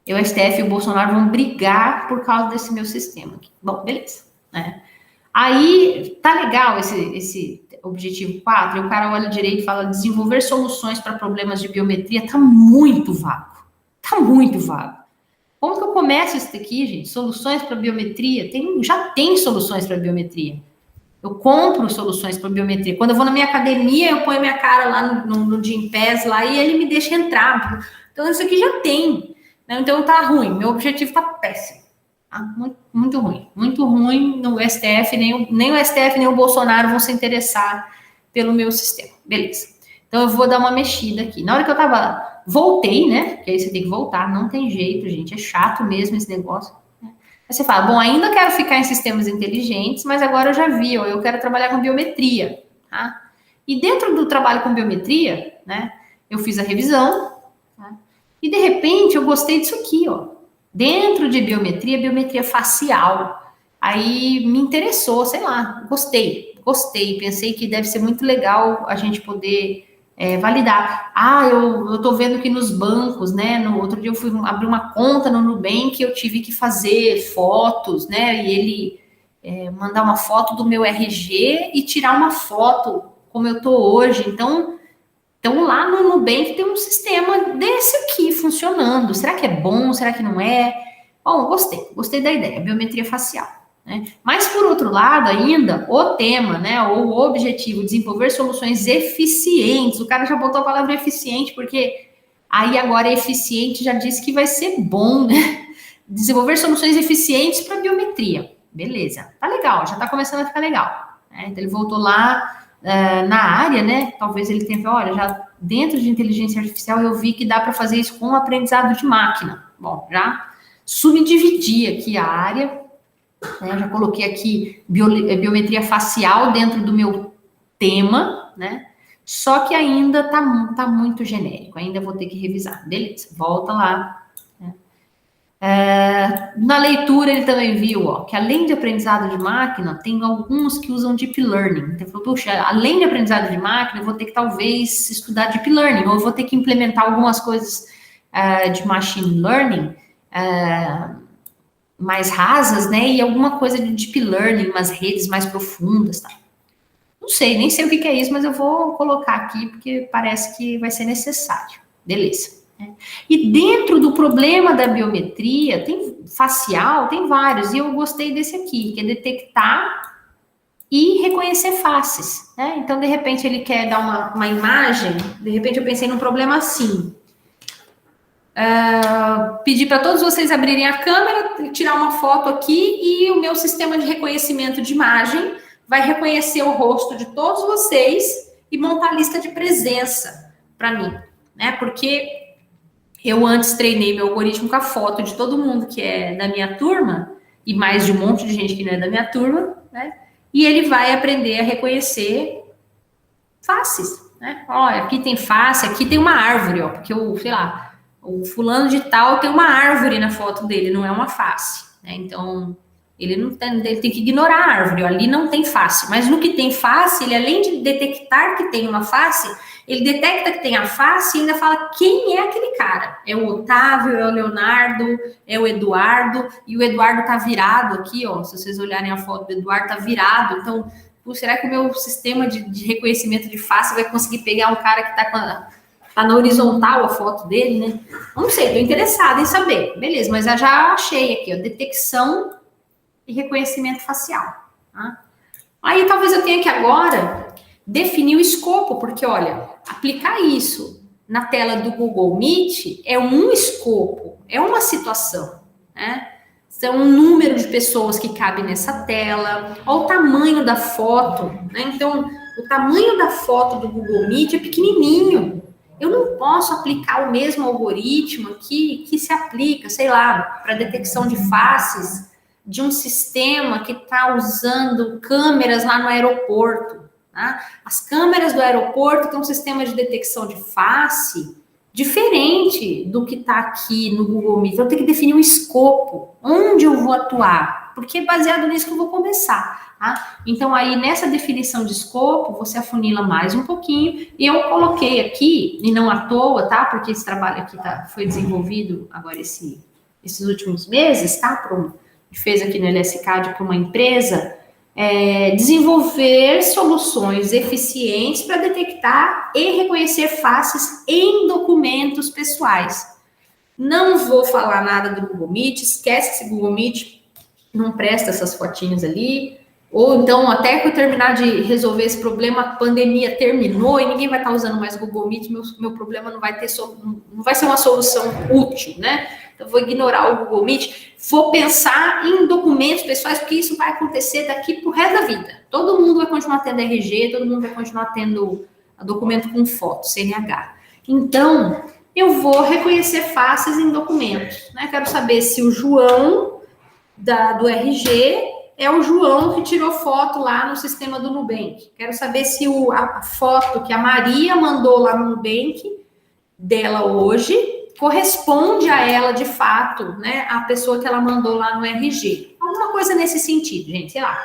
o STF e o Bolsonaro vão brigar por causa desse meu sistema aqui. Bom, beleza, né? Aí, tá legal esse objetivo 4, e o cara olha direito e fala, desenvolver soluções para problemas de biometria, tá muito vago. Tá muito vago. Como que eu começo isso daqui, gente? Soluções para biometria? Já tem soluções para biometria. Eu compro soluções para biometria. Quando eu vou na minha academia, eu ponho minha cara lá no Gympass lá e ele me deixa entrar. Então, isso aqui já tem. Então, tá ruim. Meu objetivo tá péssimo. Tá? Muito, muito ruim. Muito ruim no STF. Nem o STF, nem o Bolsonaro vão se interessar pelo meu sistema. Beleza. Então, eu vou dar uma mexida aqui. Na hora que eu tava... Voltei, né? Porque aí você tem que voltar. Não tem jeito, gente. É chato mesmo esse negócio. Aí você fala, bom, ainda quero ficar em sistemas inteligentes, mas agora eu já vi, ó, eu quero trabalhar com biometria, tá? E dentro do trabalho com biometria, né, eu fiz a revisão, tá? E de repente eu gostei disso aqui, ó. Dentro de biometria facial. Aí me interessou, sei lá, gostei, pensei que deve ser muito legal a gente poder validar. Eu tô vendo que nos bancos, né, no outro dia eu fui abrir uma conta no Nubank, eu tive que fazer fotos, né, e ele mandar uma foto do meu RG e tirar uma foto como eu tô hoje. Então lá no Nubank tem um sistema desse aqui funcionando. Será que é bom? Será que não é? Bom, gostei da ideia, biometria facial. Né? Mas, por outro lado, ainda, o tema, né, ou o objetivo, desenvolver soluções eficientes. O cara já botou a palavra eficiente, porque aí agora eficiente já disse que vai ser bom, né? Desenvolver soluções eficientes para biometria. Beleza, tá legal, já tá começando a ficar legal. Né? Então, ele voltou lá na área, né? Talvez ele tenha, olha, já dentro de inteligência artificial eu vi que dá para fazer isso com aprendizado de máquina. Bom, já subdividi aqui a área. Né, já coloquei aqui biometria facial dentro do meu tema, né? Só que ainda tá muito genérico, ainda vou ter que revisar. Beleza, volta lá. Né? Na leitura ele também viu, ó, que além de aprendizado de máquina, tem alguns que usam Deep Learning. Então, falou, puxa, além de aprendizado de máquina, eu vou ter que talvez estudar Deep Learning, ou eu vou ter que implementar algumas coisas de Machine Learning, mais rasas, né, e alguma coisa de deep learning, umas redes mais profundas, tá? Não sei, nem sei o que é isso, mas eu vou colocar aqui, porque parece que vai ser necessário. Beleza. Né? E dentro do problema da biometria, tem facial, tem vários, e eu gostei desse aqui, que é detectar e reconhecer faces, né? Então, de repente, ele quer dar uma imagem, de repente eu pensei num problema assim, pedir para todos vocês abrirem a câmera, tirar uma foto aqui e o meu sistema de reconhecimento de imagem vai reconhecer o rosto de todos vocês e montar a lista de presença para mim, né? Porque eu antes treinei meu algoritmo com a foto de todo mundo que é da minha turma e mais de um monte de gente que não é da minha turma, né? E ele vai aprender a reconhecer faces, né? Olha, aqui tem face, aqui tem uma árvore, ó, porque eu, sei lá, o fulano de tal tem uma árvore na foto dele, não é uma face, né? Então, ele tem que ignorar a árvore, ó, ali não tem face, mas no que tem face, ele além de detectar que tem uma face, ele detecta que tem a face e ainda fala quem é aquele cara. É o Otávio, é o Leonardo, é o Eduardo, e o Eduardo tá virado aqui, ó, se vocês olharem a foto do Eduardo, tá virado, então, será que o meu sistema de reconhecimento de face vai conseguir pegar um cara que tá na horizontal a foto dele, né? Não sei, tô interessada em saber. Beleza, mas eu já achei aqui, ó, detecção e reconhecimento facial. Tá? Aí talvez eu tenha que agora definir o escopo, porque, olha, aplicar isso na tela do Google Meet é um escopo, é uma situação, né? São um número de pessoas que cabe nessa tela, olha o tamanho da foto, né? Então, o tamanho da foto do Google Meet é pequenininho. Eu não posso aplicar o mesmo algoritmo aqui que se aplica, sei lá, para detecção de faces de um sistema que está usando câmeras lá no aeroporto. Tá? As câmeras do aeroporto têm um sistema de detecção de face diferente do que está aqui no Google Meet. Então, eu tenho que definir um escopo, onde eu vou atuar, porque é baseado nisso que eu vou começar. Tá? Então, aí, nessa definição de escopo, você afunila mais um pouquinho, e eu coloquei aqui, e não à toa, tá? Porque esse trabalho aqui foi desenvolvido agora esses últimos meses, tá? A gente fez aqui no LSCAD para uma empresa, desenvolver soluções eficientes para detectar e reconhecer faces em documentos pessoais. Não vou falar nada do Google Meet, esquece esse Google Meet, não presta essas fotinhas ali, ou então até que eu terminar de resolver esse problema, a pandemia terminou e ninguém vai estar usando mais Google Meet, meu problema não vai ser uma solução útil, né? Então, vou ignorar o Google Meet, vou pensar em documentos pessoais, porque isso vai acontecer daqui pro resto da vida. Todo mundo vai continuar tendo RG, todo mundo vai continuar tendo documento com foto, CNH. Então, eu vou reconhecer faces em documentos, né? Quero saber se o João do RG é o João que tirou foto lá no sistema do Nubank. Quero saber se a foto que a Maria mandou lá no Nubank dela hoje corresponde a ela de fato, né? A pessoa que ela mandou lá no RG. Alguma coisa nesse sentido, gente, sei lá.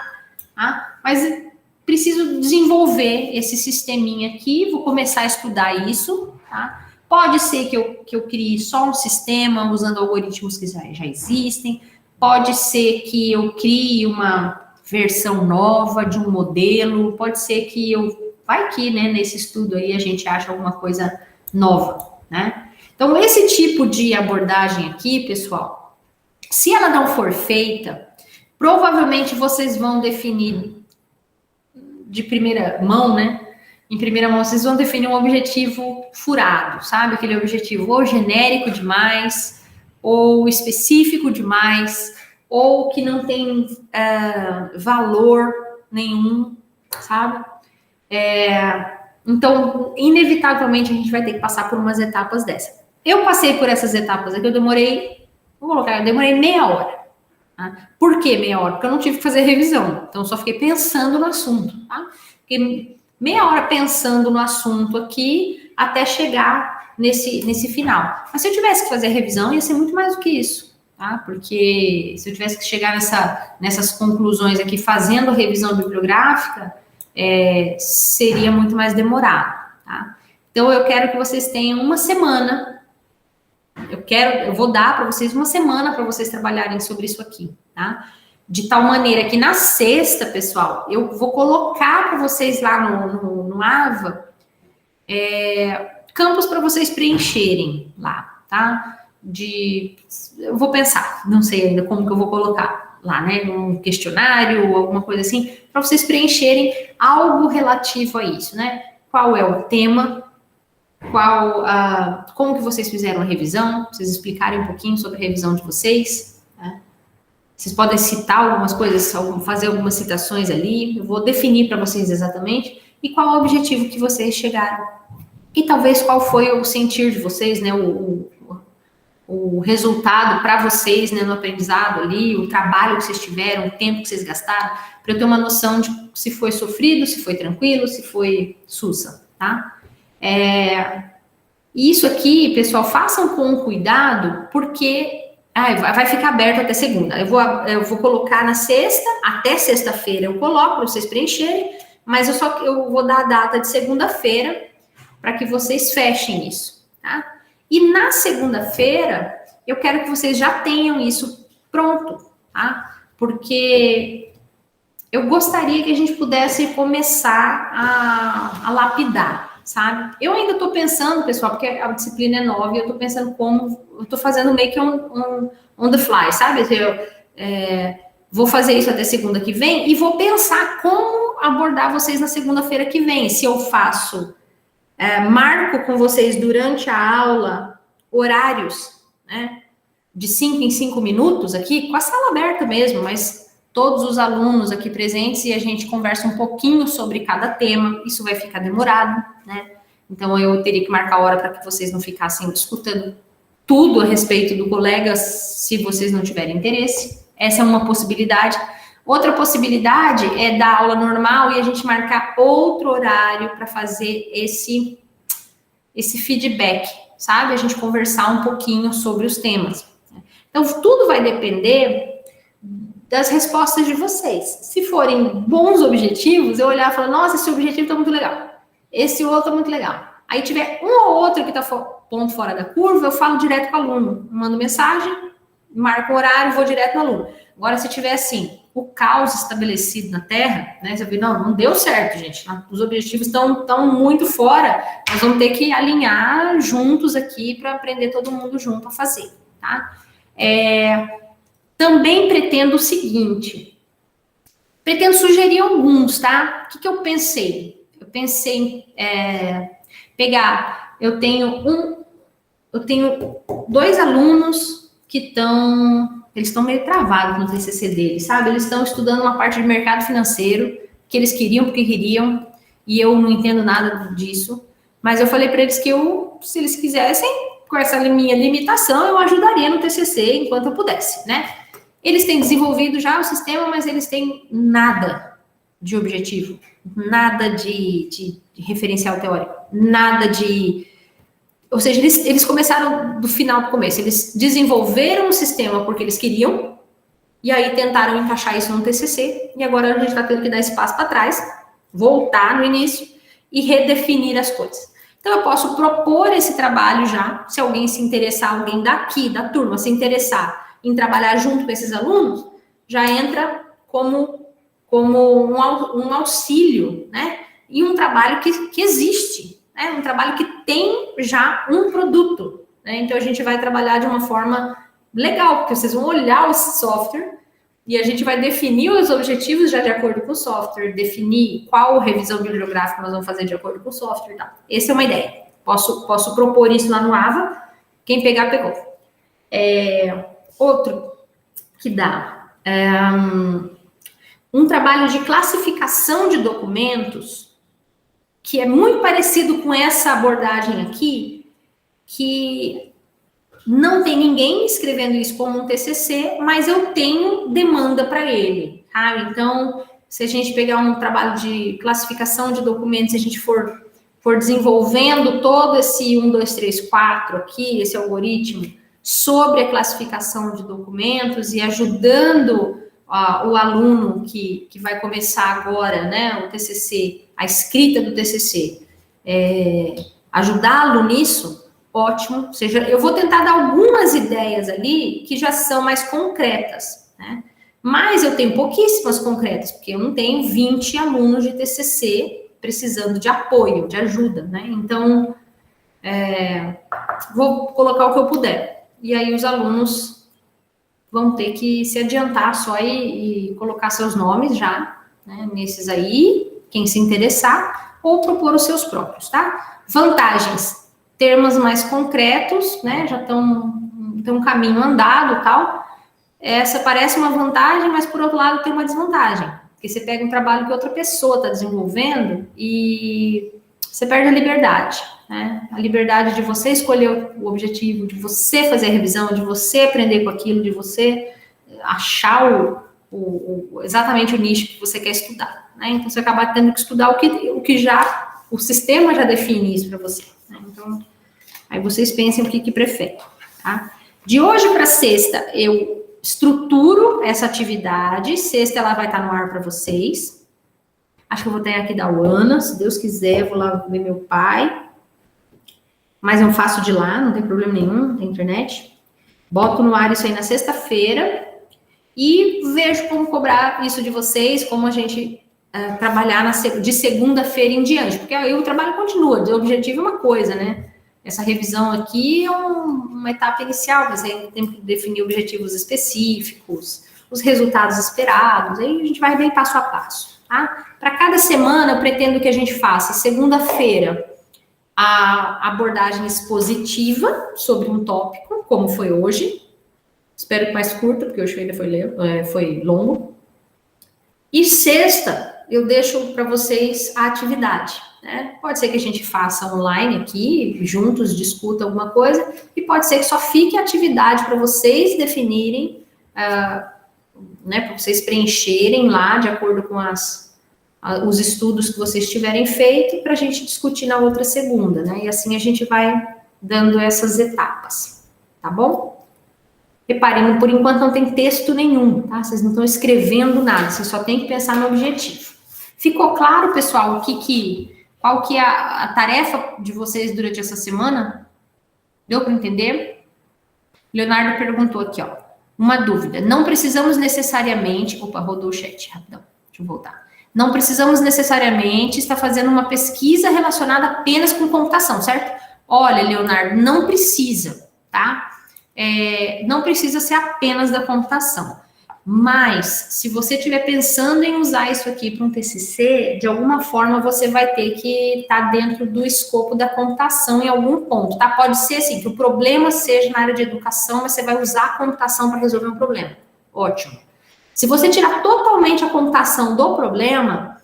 Tá? Mas preciso desenvolver esse sisteminha aqui, vou começar a estudar isso, tá? Pode ser que eu crie só um sistema usando algoritmos que já existem, pode ser que eu crie uma versão nova de um modelo, pode ser que vai que, né, nesse estudo aí a gente acha alguma coisa nova, né? Então, esse tipo de abordagem aqui, pessoal, se ela não for feita, provavelmente vocês vão definir de primeira mão, né? Em primeira mão, vocês vão definir um objetivo furado, sabe? Aquele objetivo ou genérico demais, ou específico demais, ou que não tem valor nenhum, sabe? Então, inevitavelmente, a gente vai ter que passar por umas etapas dessa. Eu passei por essas etapas aqui, eu demorei meia hora. Tá? Por que meia hora? Porque eu não tive que fazer revisão, então eu só fiquei pensando no assunto, tá? Fiquei meia hora pensando no assunto aqui, até chegar nesse final. Mas se eu tivesse que fazer revisão, ia ser muito mais do que isso, tá? Porque se eu tivesse que chegar nessas conclusões aqui, fazendo revisão bibliográfica, seria muito mais demorado, tá? Então, eu quero que vocês tenham uma semana. Eu vou dar para vocês uma semana para vocês trabalharem sobre isso aqui, tá? De tal maneira que na sexta, pessoal, eu vou colocar para vocês lá no AVA campos para vocês preencherem lá, tá? Eu vou pensar, não sei ainda como que eu vou colocar lá, né? Um questionário ou alguma coisa assim, para vocês preencherem algo relativo a isso, né? Qual é o tema? Como que vocês fizeram a revisão? Vocês explicarem um pouquinho sobre a revisão de vocês, né? Vocês podem citar algumas coisas, fazer algumas citações ali. Eu vou definir para vocês exatamente e qual é o objetivo que vocês chegaram. E talvez qual foi o sentir de vocês, né? O resultado para vocês, né, no aprendizado ali, o trabalho que vocês tiveram, o tempo que vocês gastaram, para eu ter uma noção de se foi sofrido, se foi tranquilo, se foi sussa, tá? Isso aqui, pessoal, façam com cuidado, porque vai ficar aberto até segunda. Eu vou colocar na sexta, até sexta-feira eu coloco para vocês preencherem, mas eu vou dar a data de segunda-feira para que vocês fechem isso, tá? E na segunda-feira, eu quero que vocês já tenham isso pronto, tá? Porque eu gostaria que a gente pudesse começar a lapidar, sabe? Eu ainda estou pensando, pessoal, porque a disciplina é nova e eu estou pensando eu estou fazendo meio que on the fly, sabe? Vou fazer isso até segunda que vem e vou pensar como abordar vocês na segunda-feira que vem. Se eu faço, marco com vocês durante a aula horários, né? De 5 em 5 minutos aqui, com a sala aberta mesmo, mas todos os alunos aqui presentes e a gente conversa um pouquinho sobre cada tema. Isso vai ficar demorado, né? Então, eu teria que marcar a hora para que vocês não ficassem escutando tudo a respeito do colega, se vocês não tiverem interesse, Essa é uma possibilidade. Outra possibilidade é dar aula normal e a gente marcar outro horário para fazer esse feedback, sabe? A gente conversar um pouquinho sobre os temas. Então, tudo vai depender das respostas de vocês. Se forem bons objetivos, eu olhar e falar, nossa, esse objetivo está muito legal. Esse outro é muito legal. Aí tiver um ou outro que está ponto fora da curva, eu falo direto com o aluno. Mando mensagem, marco o horário, vou direto no aluno. Agora, se tiver assim, o caos estabelecido na Terra, né? Você vê, não deu certo, gente. Os objetivos estão muito fora. Nós vamos ter que alinhar juntos aqui para aprender todo mundo junto a fazer, tá? Também pretendo o seguinte. Pretendo sugerir alguns, tá? O que eu pensei? Eu pensei em pegar... Eu tenho 2 alunos que eles estão meio travados no TCC deles, sabe? Eles estão estudando uma parte de mercado financeiro, que eles queriam porque queriam, e eu não entendo nada disso. Mas eu falei para eles que se eles quisessem, com essa minha limitação, eu ajudaria no TCC enquanto eu pudesse, né? Eles têm desenvolvido já o sistema, mas eles têm nada de objetivo, nada de referencial teórico, nada de... Ou seja, eles começaram do final para o começo. Eles desenvolveram um sistema porque eles queriam, e aí tentaram encaixar isso no TCC, e agora a gente está tendo que dar espaço para trás, voltar no início e redefinir as coisas. Então, eu posso propor esse trabalho já, se alguém se interessar, alguém daqui, da turma, se interessar em trabalhar junto com esses alunos, já entra como um auxílio, né? E um trabalho que existe, né? Um trabalho que tem já um produto, né? Então, a gente vai trabalhar de uma forma legal, porque vocês vão olhar o software e a gente vai definir os objetivos já de acordo com o software, definir qual revisão bibliográfica nós vamos fazer de acordo com o software e tal. Essa é uma ideia. Posso propor isso lá no AVA, quem pegar, pegou. Outro que dá um trabalho de classificação de documentos, que é muito parecido com essa abordagem aqui, que não tem ninguém escrevendo isso como um TCC, mas eu tenho demanda para ele, tá? Então, se a gente pegar um trabalho de classificação de documentos, se a gente for desenvolvendo todo esse 1, 2, 3, 4 aqui, esse algoritmo, sobre a classificação de documentos e ajudando o aluno que vai começar agora, né, o TCC, a escrita do TCC, ajudá-lo nisso, ótimo. Ou seja, eu vou tentar dar algumas ideias ali que já são mais concretas, né? Mas eu tenho pouquíssimas concretas, porque eu não tenho 20 alunos de TCC precisando de apoio, de ajuda, né? Então, vou colocar o que eu puder. E aí os alunos vão ter que se adiantar só e colocar seus nomes já, né, nesses aí, quem se interessar, ou propor os seus próprios, tá? Vantagens, termos mais concretos, né, já tem um caminho andado e tal. Essa parece uma vantagem, mas por outro lado tem uma desvantagem, porque você pega um trabalho que outra pessoa está desenvolvendo e você perde a liberdade, né? A liberdade de você escolher o objetivo, de você fazer a revisão, de você aprender com aquilo, de você achar exatamente o nicho que você quer estudar, né? Então, você acaba tendo que estudar o que já, o sistema já define isso para você, né? Então, aí vocês pensem o que preferem, tá? De hoje para sexta, eu estruturo essa atividade, sexta ela vai estar no ar para vocês. Acho que eu vou ter aqui da Ana, se Deus quiser, eu vou lá ver meu pai. Mas eu faço de lá, não tem problema nenhum, tem internet. Boto no ar isso aí na sexta-feira e vejo como cobrar isso de vocês, como a gente trabalhar de segunda-feira em diante. Porque aí o trabalho continua, o objetivo é uma coisa, né? Essa revisão aqui é uma etapa inicial, você tem que definir objetivos específicos, os resultados esperados, aí a gente vai bem passo a passo. Tá? Para cada semana, eu pretendo que a gente faça, segunda-feira, a abordagem expositiva sobre um tópico, como foi hoje. Espero que mais curta, porque hoje ainda foi longo. E sexta, eu deixo para vocês a atividade, né? Pode ser que a gente faça online aqui, juntos, discuta alguma coisa, e pode ser que só fique a atividade para vocês definirem né, para vocês preencherem lá de acordo com os estudos que vocês tiverem feito, para a gente discutir na outra segunda, né? E assim a gente vai dando essas etapas, tá bom? Reparem, por enquanto não tem texto nenhum, tá? Vocês não estão escrevendo nada, vocês só tem que pensar no objetivo. Ficou claro, pessoal, qual que é a tarefa de vocês durante essa semana? Deu para entender? Leonardo perguntou aqui, ó, uma dúvida. Não precisamos necessariamente... Opa, rodou o chat, rapidão. Deixa eu voltar. Não precisamos necessariamente estar fazendo uma pesquisa relacionada apenas com computação, certo? Olha, Leonardo, não precisa, tá? Não precisa ser apenas da computação. Mas, se você estiver pensando em usar isso aqui para um TCC, de alguma forma você vai ter que estar dentro do escopo da computação em algum ponto, tá? Pode ser assim, que o problema seja na área de educação, mas você vai usar a computação para resolver um problema. Ótimo. Se você tirar totalmente a computação do problema,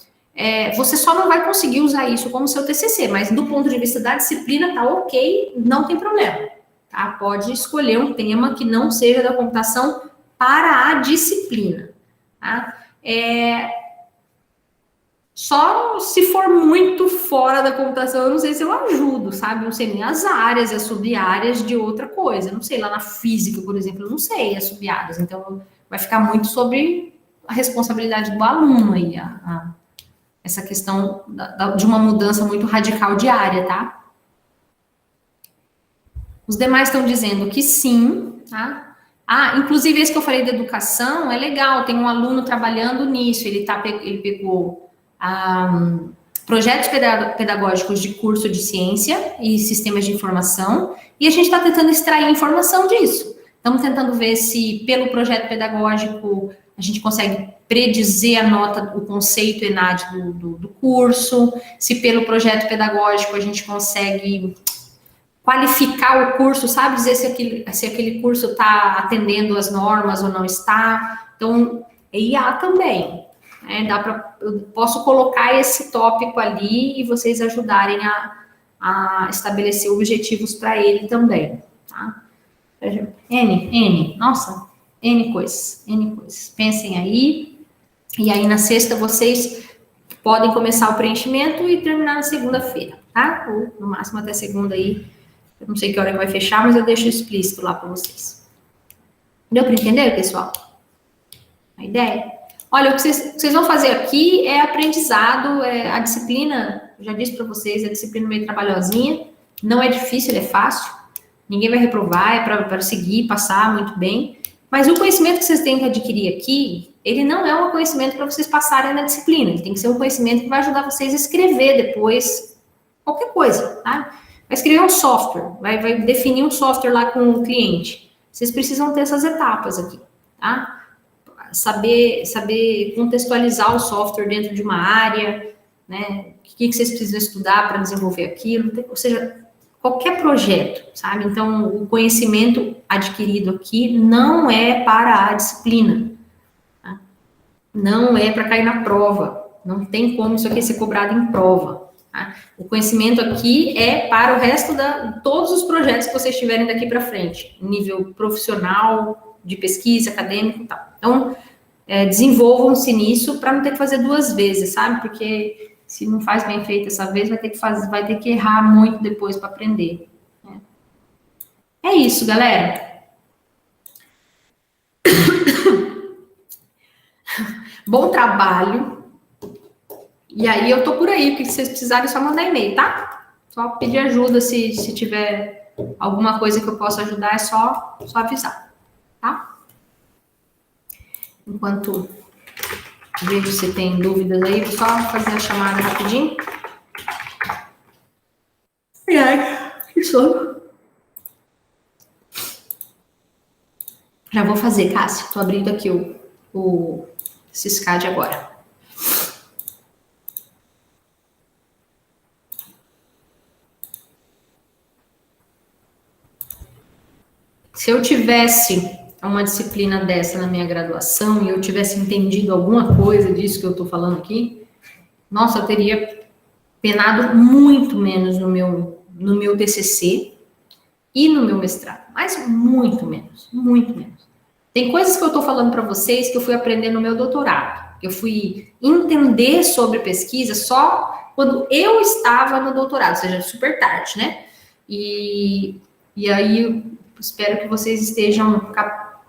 você só não vai conseguir usar isso como seu TCC, mas do ponto de vista da disciplina, tá ok, não tem problema, tá? Pode escolher um tema que não seja da computação para a disciplina, tá? Só se for muito fora da computação, eu não sei se eu ajudo, sabe? Não sei nem as áreas e as sub-áreas de outra coisa. Não sei, lá na física, por exemplo, eu não sei as sub-áreas. Então, vai ficar muito sobre a responsabilidade do aluno aí, essa questão de uma mudança muito radical de área, tá? Os demais estão dizendo que sim, tá? Inclusive esse que eu falei da educação é legal, tem um aluno trabalhando nisso, ele pegou projetos pedagógicos de curso de ciência e sistemas de informação, e a gente está tentando extrair informação disso. Estamos tentando ver se pelo projeto pedagógico a gente consegue predizer a nota, o conceito ENAD do curso, se pelo projeto pedagógico a gente consegue qualificar o curso, sabe? Dizer se aquele curso está atendendo as normas ou não está. Então, IA também. Eu posso colocar esse tópico ali e vocês ajudarem a estabelecer objetivos para ele também, tá? Nossa, N coisas. Pensem aí, e aí na sexta vocês podem começar o preenchimento e terminar na segunda-feira, tá? Ou no máximo até segunda aí. Eu não sei que hora que vai fechar, mas eu deixo explícito lá para vocês. Deu para entender, pessoal? A ideia? Olha, o que vocês vão fazer aqui é aprendizado, a disciplina, eu já disse para vocês, a disciplina meio trabalhosinha, não é difícil, ele é fácil, ninguém vai reprovar, é para seguir, passar muito bem, mas o conhecimento que vocês têm que adquirir aqui, ele não é um conhecimento para vocês passarem na disciplina, ele tem que ser um conhecimento que vai ajudar vocês a escrever depois qualquer coisa, tá? Vai escrever um software, vai definir um software lá com o cliente. Vocês precisam ter essas etapas aqui, tá? Saber contextualizar o software dentro de uma área, né? O que vocês precisam estudar para desenvolver aquilo, ou seja, qualquer projeto, sabe? Então, o conhecimento adquirido aqui não é para a disciplina, tá? Não é para cair na prova, não tem como isso aqui ser cobrado em prova. Tá? O conhecimento aqui é para o resto todos os projetos que vocês tiverem daqui para frente, nível profissional, de pesquisa, acadêmico e tal. Então, desenvolvam-se nisso para não ter que fazer duas vezes, sabe? Porque se não faz bem feito essa vez, vai ter que errar muito depois para aprender. Né? É isso, galera. Bom trabalho. E aí eu tô por aí, o que vocês precisarem é só mandar e-mail, tá? Só pedir ajuda, se tiver alguma coisa que eu possa ajudar, é só avisar, tá? Enquanto vejo se tem dúvidas aí, vou só fazer a chamada rapidinho. Ai, que sono. Já vou fazer, Cássia. Tô abrindo aqui o Syscad agora. Se eu tivesse uma disciplina dessa na minha graduação e eu tivesse entendido alguma coisa disso que eu estou falando aqui, nossa, eu teria penado muito menos no meu TCC e no meu mestrado, mas muito menos, muito menos. Tem coisas que eu estou falando para vocês que eu fui aprender no meu doutorado. Eu fui entender sobre pesquisa só quando eu estava no doutorado, ou seja, super tarde, né? E aí eu espero que vocês estejam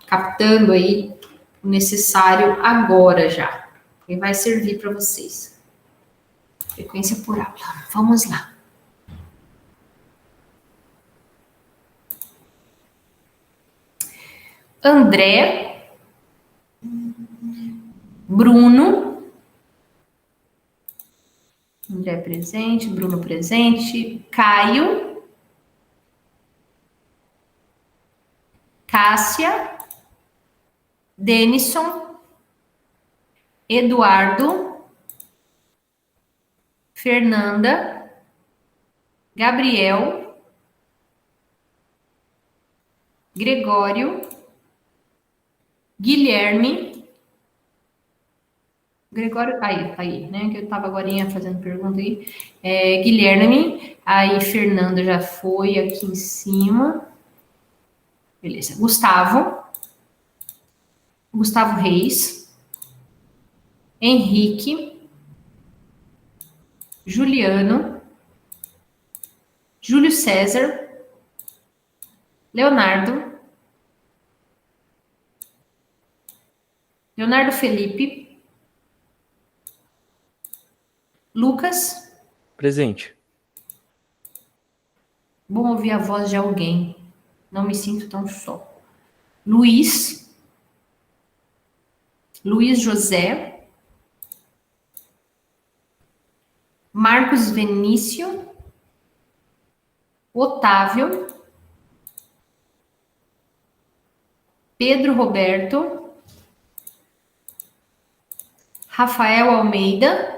captando aí o necessário agora já. E vai servir para vocês. Frequência por aula. Vamos lá. André, Bruno, André presente, Bruno presente, Caio, Cássia, Denison, Eduardo, Fernanda, Gabriel, Gregório, Guilherme, Gregório, aí, né, que eu tava agora fazendo pergunta aí, Guilherme, aí Fernanda já foi aqui em cima, beleza, Gustavo Reis, Henrique, Juliano, Júlio César, Leonardo Felipe, Lucas. Presente. Bom ouvir a voz de alguém. Não me sinto tão só. Luiz José, Marcos Vinícius, Otávio, Pedro Roberto, Rafael Almeida,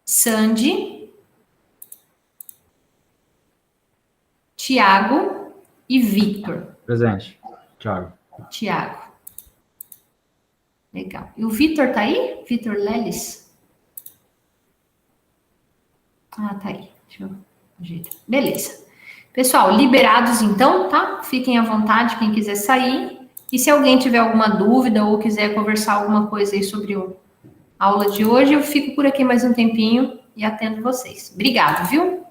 Sandy, Tiago e Victor. Presente. Tiago. Legal. E o Vitor tá aí? Vitor Leles? Ah, tá aí. Deixa eu ajeitar. Beleza. Pessoal, liberados então, tá? Fiquem à vontade, quem quiser sair. E se alguém tiver alguma dúvida ou quiser conversar alguma coisa aí sobre a aula de hoje, eu fico por aqui mais um tempinho e atendo vocês. Obrigado, viu?